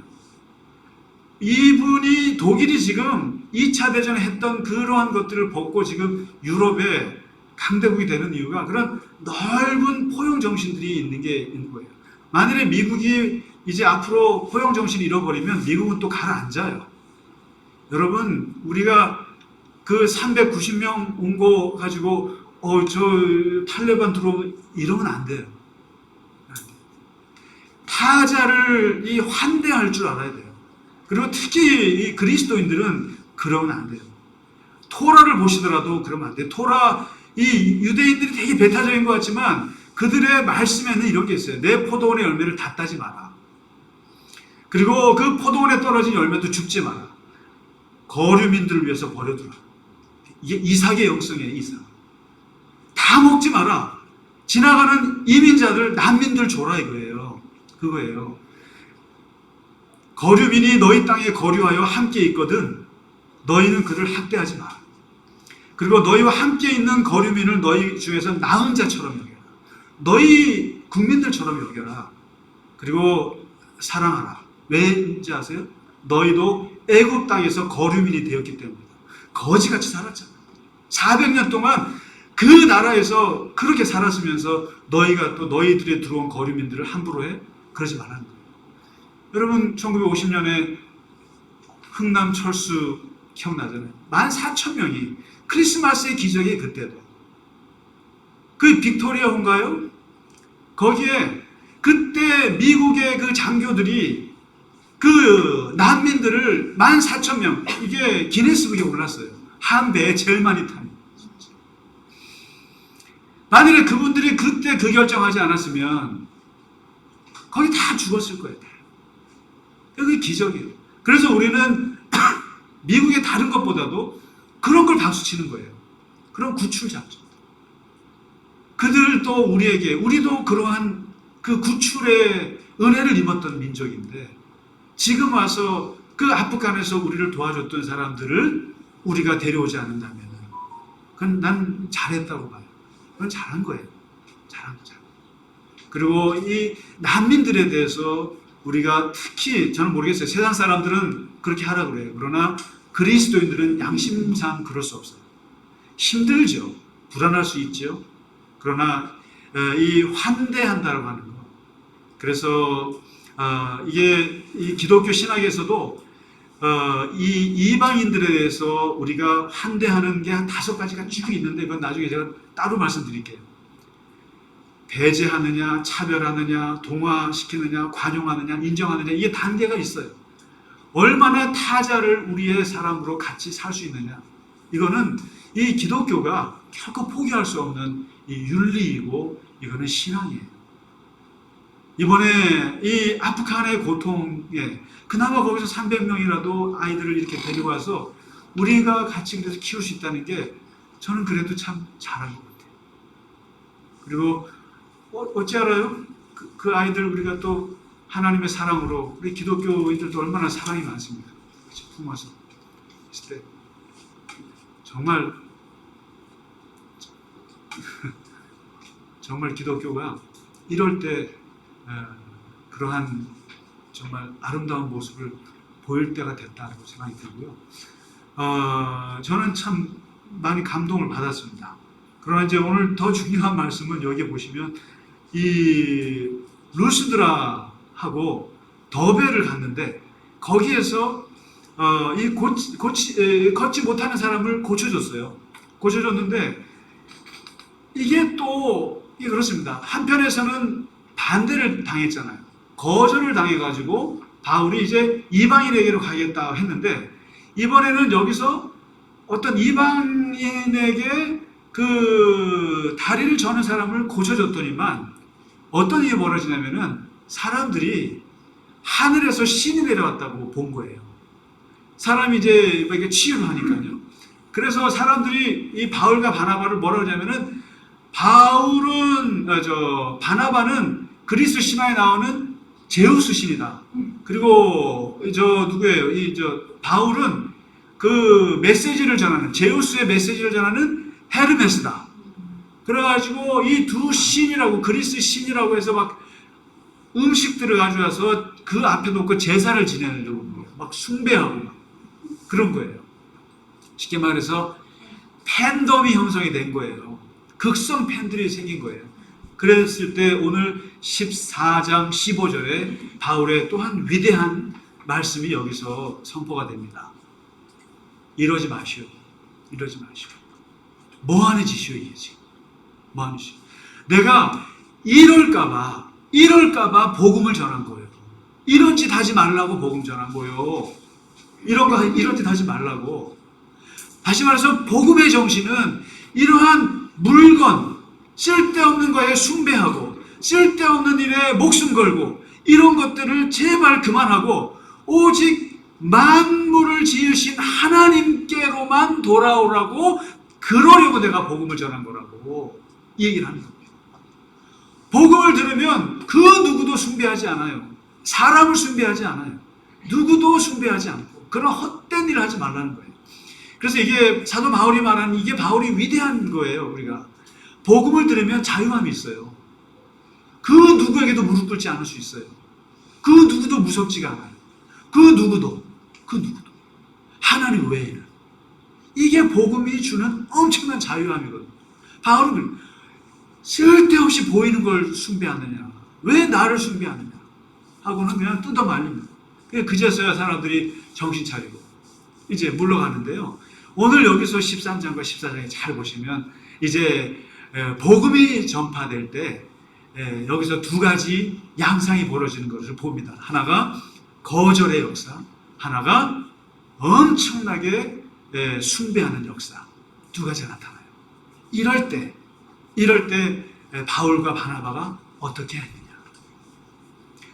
이분이 독일이 지금 2차 대전에 했던 그러한 것들을 벗고 지금 유럽의 강대국이 되는 이유가 그런 넓은 포용 정신들이 있는 게 있는 거예요. 만일에 미국이 이제 앞으로 포용 정신을 잃어버리면 미국은 또 가라앉아요. 여러분 우리가 그 390명 온 거 가지고 저 탈레반 들어오면 이러면 안 돼요. 타자를 환대할 줄 알아야 돼요. 그리고 특히 이 그리스도인들은 그러면 안 돼요. 토라를 보시더라도 그러면 안 돼요. 토라 이 유대인들이 되게 배타적인 것 같지만 그들의 말씀에는 이런 게 있어요. 내 포도원의 열매를 다 따지 마라. 그리고 그 포도원에 떨어진 열매도 줍지 마라. 거류민들을 위해서 버려두라. 이게 이삭의 영성이에요. 이삭. 다 먹지 마라. 지나가는 이민자들, 난민들 줘라 이거예요. 그거예요. 거류민이 너희 땅에 거류하여 함께 있거든 너희는 그를 학대하지 마라. 그리고 너희와 함께 있는 거류민을 너희 중에서 나은 자처럼 여겨라. 너희 국민들처럼 여겨라. 그리고 사랑하라. 왜인지 아세요? 너희도 애굽 땅에서 거류민이 되었기 때문이다. 거지같이 살았잖아. 400년 동안 그 나라에서 그렇게 살았으면서 너희가 또 너희들의 들어온 거류민들을 함부로 해? 그러지 말라는 거예요. 여러분 1950년에 흥남 철수 기억나잖아요. 14,000명이 크리스마스의 기적이 그때도. 그 빅토리아호인가요? 거기에 그때 미국의 그 장교들이 그 난민들을 14,000명, 이게 기네스북에 올랐어요. 한 배에 제일 많이 탄. 만일에 그분들이 그때 그 결정하지 않았으면 거기 다 죽었을 거예요. 그게 기적이에요. 그래서 우리는 미국의 다른 것보다도 그런 걸 박수치는 거예요. 그런 구출 작전. 그들도 우리에게, 우리도 그러한 그 구출의 은혜를 입었던 민족인데, 지금 와서 그 아프간에서 우리를 도와줬던 사람들을 우리가 데려오지 않는다면 그건 난 잘했다고 봐요. 그건 잘한 거예요. 잘한 거죠. 그리고 이 난민들에 대해서 우리가 특히, 저는 모르겠어요. 세상 사람들은 그렇게 하라고 그래요. 그러나 그리스도인들은 양심상 그럴 수 없어요. 힘들죠. 불안할 수 있죠. 그러나 이 환대한다고 하는 거. 그래서 이게 이 기독교 신학에서도 이 이방인들에 대해서 우리가 환대하는 게 한 5가지가 쭉 있는데, 그건 나중에 제가 따로 말씀드릴게요. 배제하느냐, 차별하느냐, 동화시키느냐, 관용하느냐, 인정하느냐, 이게 단계가 있어요. 얼마나 타자를 우리의 사람으로 같이 살 수 있느냐. 이거는 이 기독교가 결코 포기할 수 없는 이 윤리이고, 이거는 신앙이에요. 이번에 이 아프간의 고통에 그나마 거기서 300명이라도 아이들을 이렇게 데리고 와서 우리가 같이 그래서 키울 수 있다는 게 저는 그래도 참 잘한 것 같아요. 그리고 어찌 알아요? 그 아이들 우리가 또 하나님의 사랑으로, 우리 기독교인들도 얼마나 사랑이 많습니까? 같이 품어서 있을 때 정말 정말 기독교가 이럴 때 그러한 정말 아름다운 모습을 보일 때가 됐다고 생각이 들고요. 저는 참 많이 감동을 받았습니다. 그러나 이제 오늘 더 중요한 말씀은 여기 보시면 이 루스드라하고 더베를 갔는데, 거기에서 이 걷지 못하는 사람을 고쳐줬어요. 고쳐줬는데 이게 그렇습니다. 한편에서는 반대를 당했잖아요. 거절을 당해가지고 바울이 이제 이방인에게로 가겠다 했는데, 이번에는 여기서 어떤 이방인에게 그 다리를 저는 사람을 고쳐줬더니만 어떤 일이 벌어지냐면은 사람들이 하늘에서 신이 내려왔다고 본 거예요. 사람이 이제 이렇게 치유를 하니까요. 그래서 사람들이 이 바울과 바나바를 뭐라고 하냐면은, 바나바는 그리스 신화에 나오는 제우스 신이다. 그리고 누구예요? 바울은 그 메시지를 전하는, 제우스의 메시지를 전하는 헤르메스다. 그래가지고 이 두 신이라고, 그리스 신이라고 해서 막 음식들을 가져와서 그 앞에 놓고 제사를 지내려고 막 숭배하고 막 그런 거예요. 쉽게 말해서 팬덤이 형성이 된 거예요. 극성 팬들이 생긴 거예요. 그랬을 때 오늘 14장 15절에 바울의 또한 위대한 말씀이 여기서 선포가 됩니다. 이러지 마시오. 이러지 마시오. 뭐하는 짓이오 이게 지금. 뭐하는 짓이오. 내가 이럴까봐 복음을 전한 거예요. 이런 짓 하지 말라고 복음 전한 거예요. 이런 짓 하지 말라고. 다시 말해서 복음의 정신은 이러한 물건, 쓸데없는 거에 숭배하고 쓸데없는 일에 목숨 걸고 이런 것들을 제발 그만하고 오직 만물을 지으신 하나님께로만 돌아오라고, 그러려고 내가 복음을 전한 거라고 이 얘기를 하는 겁니다. 복음을 들으면 그 누구도 숭배하지 않아요. 사람을 숭배하지 않아요. 누구도 숭배하지 않고 그런 헛된 일을 하지 말라는 거예요. 그래서 이게 사도 바울이 말하는, 이게 바울이 위대한 거예요. 우리가 복음을 들으면 자유함이 있어요. 그 누구에게도 무릎 꿇지 않을 수 있어요. 그 누구도 무섭지가 않아요. 그 누구도 하나님 외에는. 이게 복음이 주는 엄청난 자유함이거든요. 바울은 쓸데없이 보이는 걸 숭배하느냐, 왜 나를 숭배하느냐 하고는 그냥 뜯어 말립니다. 그제서야 사람들이 정신 차리고 이제 물러가는데요. 오늘 여기서 13장과 14장에 잘 보시면 이제 복음이 전파될 때 여기서 두 가지 양상이 벌어지는 것을 봅니다. 하나가 거절의 역사, 하나가 엄청나게 숭배하는 역사. 두 가지가 나타나요. 이럴 때 바울과 바나바가 어떻게 했느냐?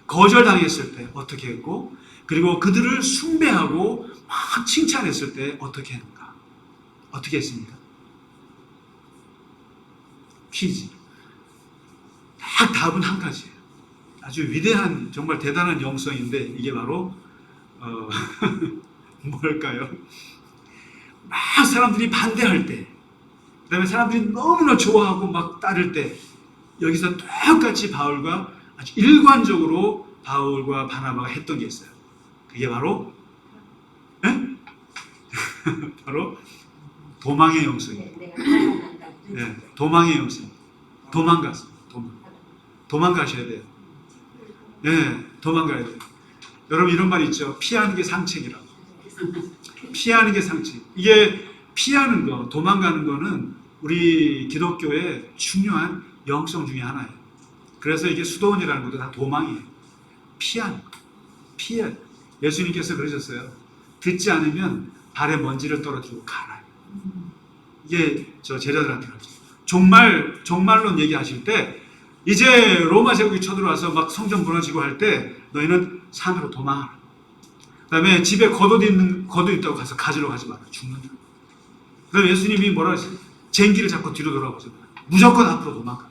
거절당했을 때 어떻게 했고, 그리고 그들을 숭배하고 막 칭찬했을 때 어떻게 했는가? 어떻게 했습니까? 퀴즈. 딱 답은 한 가지예요. 아주 위대한, 정말 대단한 영성인데 이게 바로 뭘까요? 막 사람들이 반대할 때, 그 다음에 사람들이 너무나 좋아하고 막 따를 때, 여기서 똑같이 바울과 아주 일관적으로 바울과 바나바가 했던 게 있어요. 그게 바로 바로 도망의 영성이에요. 도망의 영성. 도망가셔야 돼요. 도망가야 돼요. 여러분 이런 말 있죠. 피하는 게 상책이라고. 피하는 게 상책. 이게 피하는 거, 도망가는 거는 우리 기독교의 중요한 영성 중에 하나예요. 그래서 이게 수도원이라는 것도 다 도망이에요. 피하는 거. 피해. 예수님께서 그러셨어요. 듣지 않으면 발에 먼지를 떨어뜨리고 가라. 이게 저 제자들한테 그러죠. 종말론 얘기하실 때 이제 로마 제국이 쳐들어와서 막 성전 무너지고 할 때 너희는 산으로 도망하라. 그 다음에 집에 겉옷 있다고 가서 가지러 가지 마라. 죽는다. 그 다음에 예수님이 뭐라 하세요? 쟁기를 잡고 뒤로 돌아보세요. 무조건 앞으로 도망가.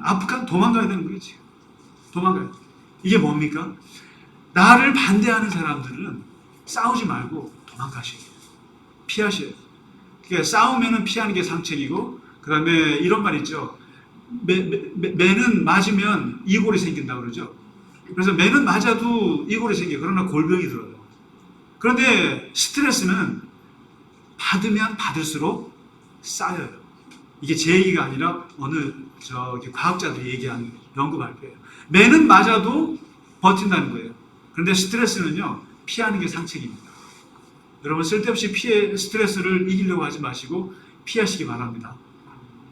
앞으로 도망가야 되는 거예요, 지금. 도망가야 돼. 이게 뭡니까? 나를 반대하는 사람들은 싸우지 말고 도망가셔야 돼요. 피하셔야 돼요. 그러니까 싸우면은 피하는 게 상책이고, 그 다음에 이런 말 있죠. 매는 맞으면 이골이 생긴다고 그러죠. 그래서 매는 맞아도 이골이 생겨요. 그러나 골병이 들어요. 그런데 스트레스는 받으면 받을수록 쌓여요. 이게 제 얘기가 아니라 어느 과학자들이 얘기한 연구 발표예요. 매는 맞아도 버틴다는 거예요. 그런데 스트레스는요, 피하는 게 상책입니다. 여러분 쓸데없이 스트레스를 이기려고 하지 마시고 피하시기 바랍니다.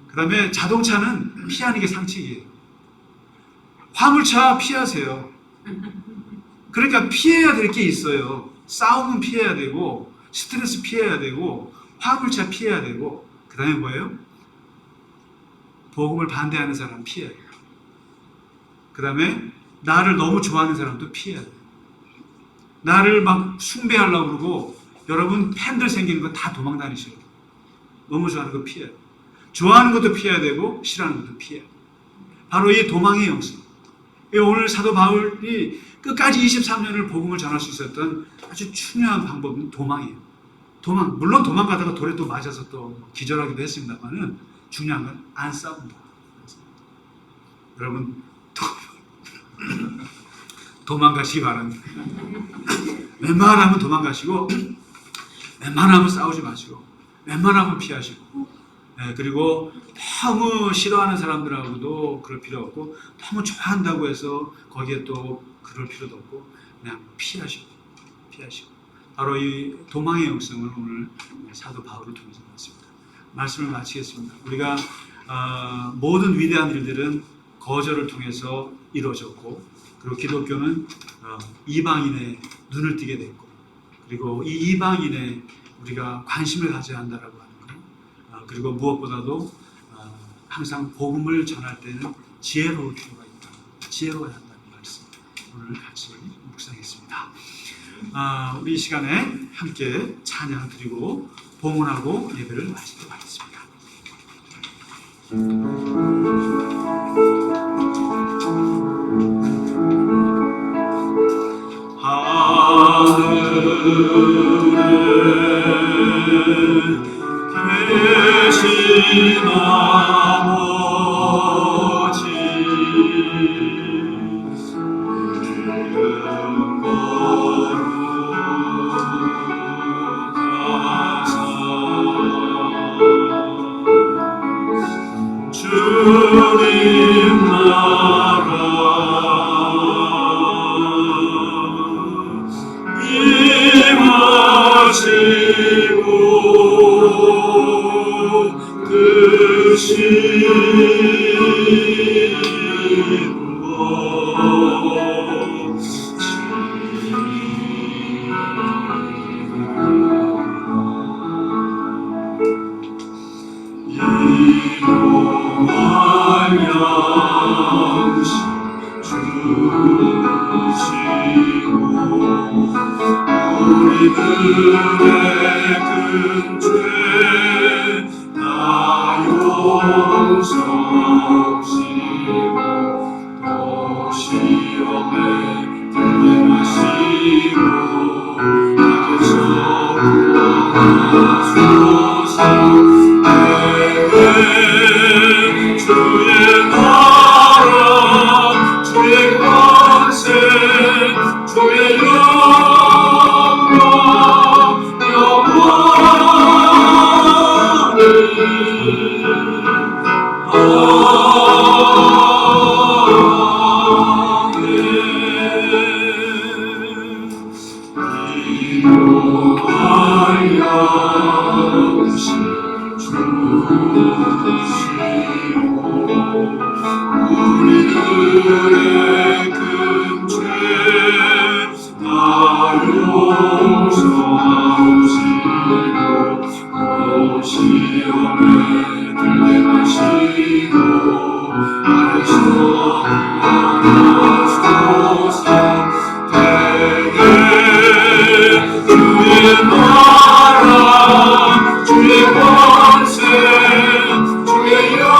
그 다음에 자동차는 피하는 게 상책이에요. 화물차 피하세요. 그러니까 피해야 될 게 있어요. 싸움은 피해야 되고, 스트레스 피해야 되고, 화물차 피해야 되고, 그 다음에 뭐예요? 복음을 반대하는 사람 피해야 돼요. 그 다음에 나를 너무 좋아하는 사람도 피해야 돼요. 나를 막 숭배하려고 그러고, 여러분 팬들 생기는 거 다 도망 다니셔야 돼요. 너무 좋아하는 거 피해야 돼요. 좋아하는 것도 피해야 되고 싫어하는 것도 피해야 돼요. 바로 이 도망의 영성. 오늘 사도 바울이 끝까지 23년을 복음을 전할 수 있었던 아주 중요한 방법은 도망이에요. 도망. 물론 도망가다가 돌에 또 맞아서 또 기절하기도 했습니다만은 중요한 건 안 싸운다. 여러분 도망가시기 바랍니다. 웬만하면 도망가시고, 웬만하면 싸우지 마시고, 웬만하면 피하시고, 그리고 너무 싫어하는 사람들하고도 그럴 필요 없고, 너무 좋아한다고 해서 거기에 또 그럴 필요도 없고, 그냥 피하시고. 바로 이 도망의 영성을 오늘 사도 바울을 통해서 봤습니다. 말씀을 마치겠습니다. 우리가 모든 위대한 일들은 거절을 통해서 이루어졌고, 그리고 기독교는 이방인의 눈을 띄게 됐고, 그리고 이 이방인의 우리가 관심을 가져야 한다라고 하는 것, 그리고 무엇보다도 항상 복음을 전할 때는 지혜로울 필요가 있다. 지혜로워야 한다는 말씀 오늘 같이 묵상했습니다. 우리 이 시간에 함께 찬양 드리고 봉헌하고 예배를 마치도록 하겠습니다. 하늘에 계신 아버지, 이름 거룩하사 주님 나라 임하시 우리들의 큰 죄 다 용서하시고 또 시험에 들게 하시고 악에서 구원하소서. 내게 주의 나라 주의 권세 주의 영광 우리들의 큰 죄 다 용서하시고 또 시험에 들게 하시고 악에서 구원하소서. 내게 주의 나라 주의 권세 주의 영광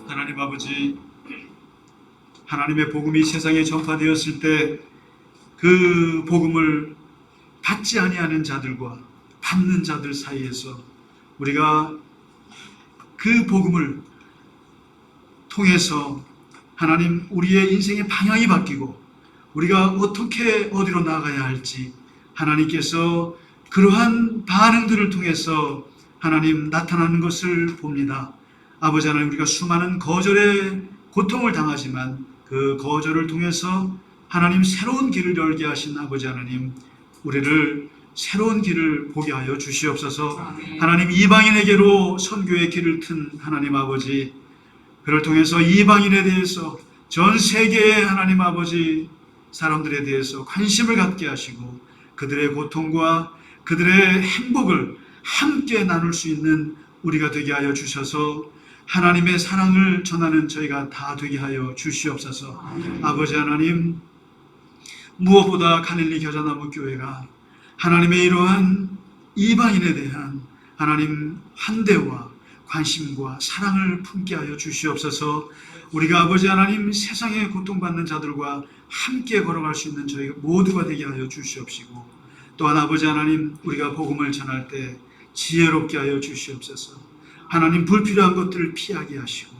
하나님 아버지, 하나님의 복음이 세상에 전파되었을 때 그 복음을 받지 아니하는 자들과 받는 자들 사이에서 우리가 그 복음을 통해서 하나님 우리의 인생의 방향이 바뀌고 우리가 어떻게 어디로 나아가야 할지 하나님께서 그러한 반응들을 통해서 하나님 나타나는 것을 봅니다. 아버지 하나님, 우리가 수많은 거절의 고통을 당하지만 그 거절을 통해서 하나님 새로운 길을 열게 하신 아버지 하나님, 우리를 새로운 길을 보게 하여 주시옵소서. 하나님, 이방인에게로 선교의 길을 튼 하나님 아버지, 그를 통해서 이방인에 대해서 전 세계의 하나님 아버지 사람들에 대해서 관심을 갖게 하시고 그들의 고통과 그들의 행복을 함께 나눌 수 있는 우리가 되게 하여 주셔서 하나님의 사랑을 전하는 저희가 다 되게 하여 주시옵소서. 아버지 하나님, 무엇보다 갈릴리 겨자나무 교회가 하나님의 이러한 이방인에 대한 하나님 환대와 관심과 사랑을 품게 하여 주시옵소서. 우리가 아버지 하나님 세상에 고통받는 자들과 함께 걸어갈 수 있는 저희 모두가 되게 하여 주시옵시고, 또한 아버지 하나님 우리가 복음을 전할 때 지혜롭게 하여 주시옵소서. 하나님 불필요한 것들을 피하게 하시고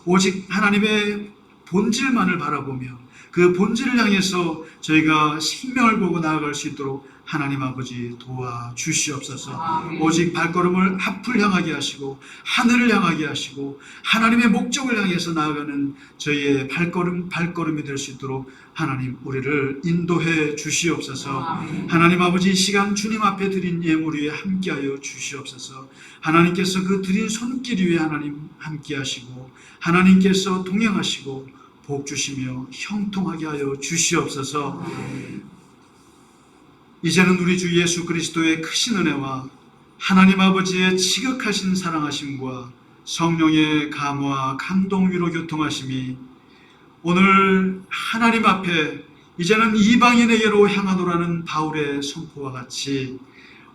오직 하나님의 본질만을 바라보며 그 본질을 향해서 저희가 생명을 보고 나아갈 수 있도록 하나님 아버지 도와주시옵소서. 오직 발걸음을 앞을 향하게 하시고 하늘을 향하게 하시고 하나님의 목적을 향해서 나아가는 저희의 발걸음이 될 수 있도록 하나님 우리를 인도해 주시옵소서. 하나님 아버지, 이 시간 주님 앞에 드린 예물 위에 함께하여 주시옵소서. 하나님께서 그 드린 손길 위에 하나님 함께하시고 하나님께서 동행하시고 복 주시며 형통하게 하여 주시옵소서. 이제는 우리 주 예수 그리스도의 크신 은혜와 하나님 아버지의 지극하신 사랑하심과 성령의 감화 감동 위로 교통하심이 오늘 하나님 앞에 이제는 이방인에게로 향하노라는 바울의 선포와 같이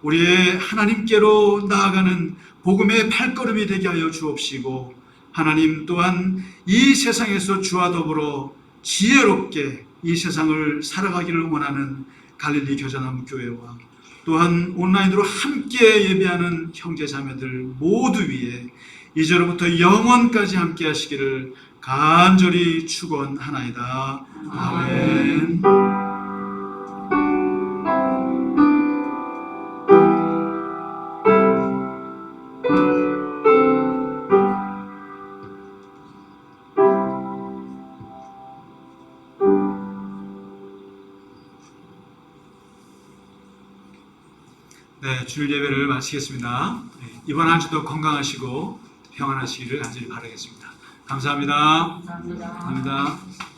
우리의 하나님께로 나아가는 복음의 발걸음이 되게 하여 주옵시고, 하나님 또한 이 세상에서 주와 더불어 지혜롭게 이 세상을 살아가기를 원하는 갈릴리 겨자나무 교회와 또한 온라인으로 함께 예배하는 형제자매들 모두 위에 이제로부터 영원까지 함께 하시기를 간절히 축원하나이다. 아멘. 네, 주일 예배를 마치겠습니다. 네, 이번 한 주도 건강하시고 평안하시기를 간절히 바라겠습니다. 감사합니다. 감사합니다. 감사합니다.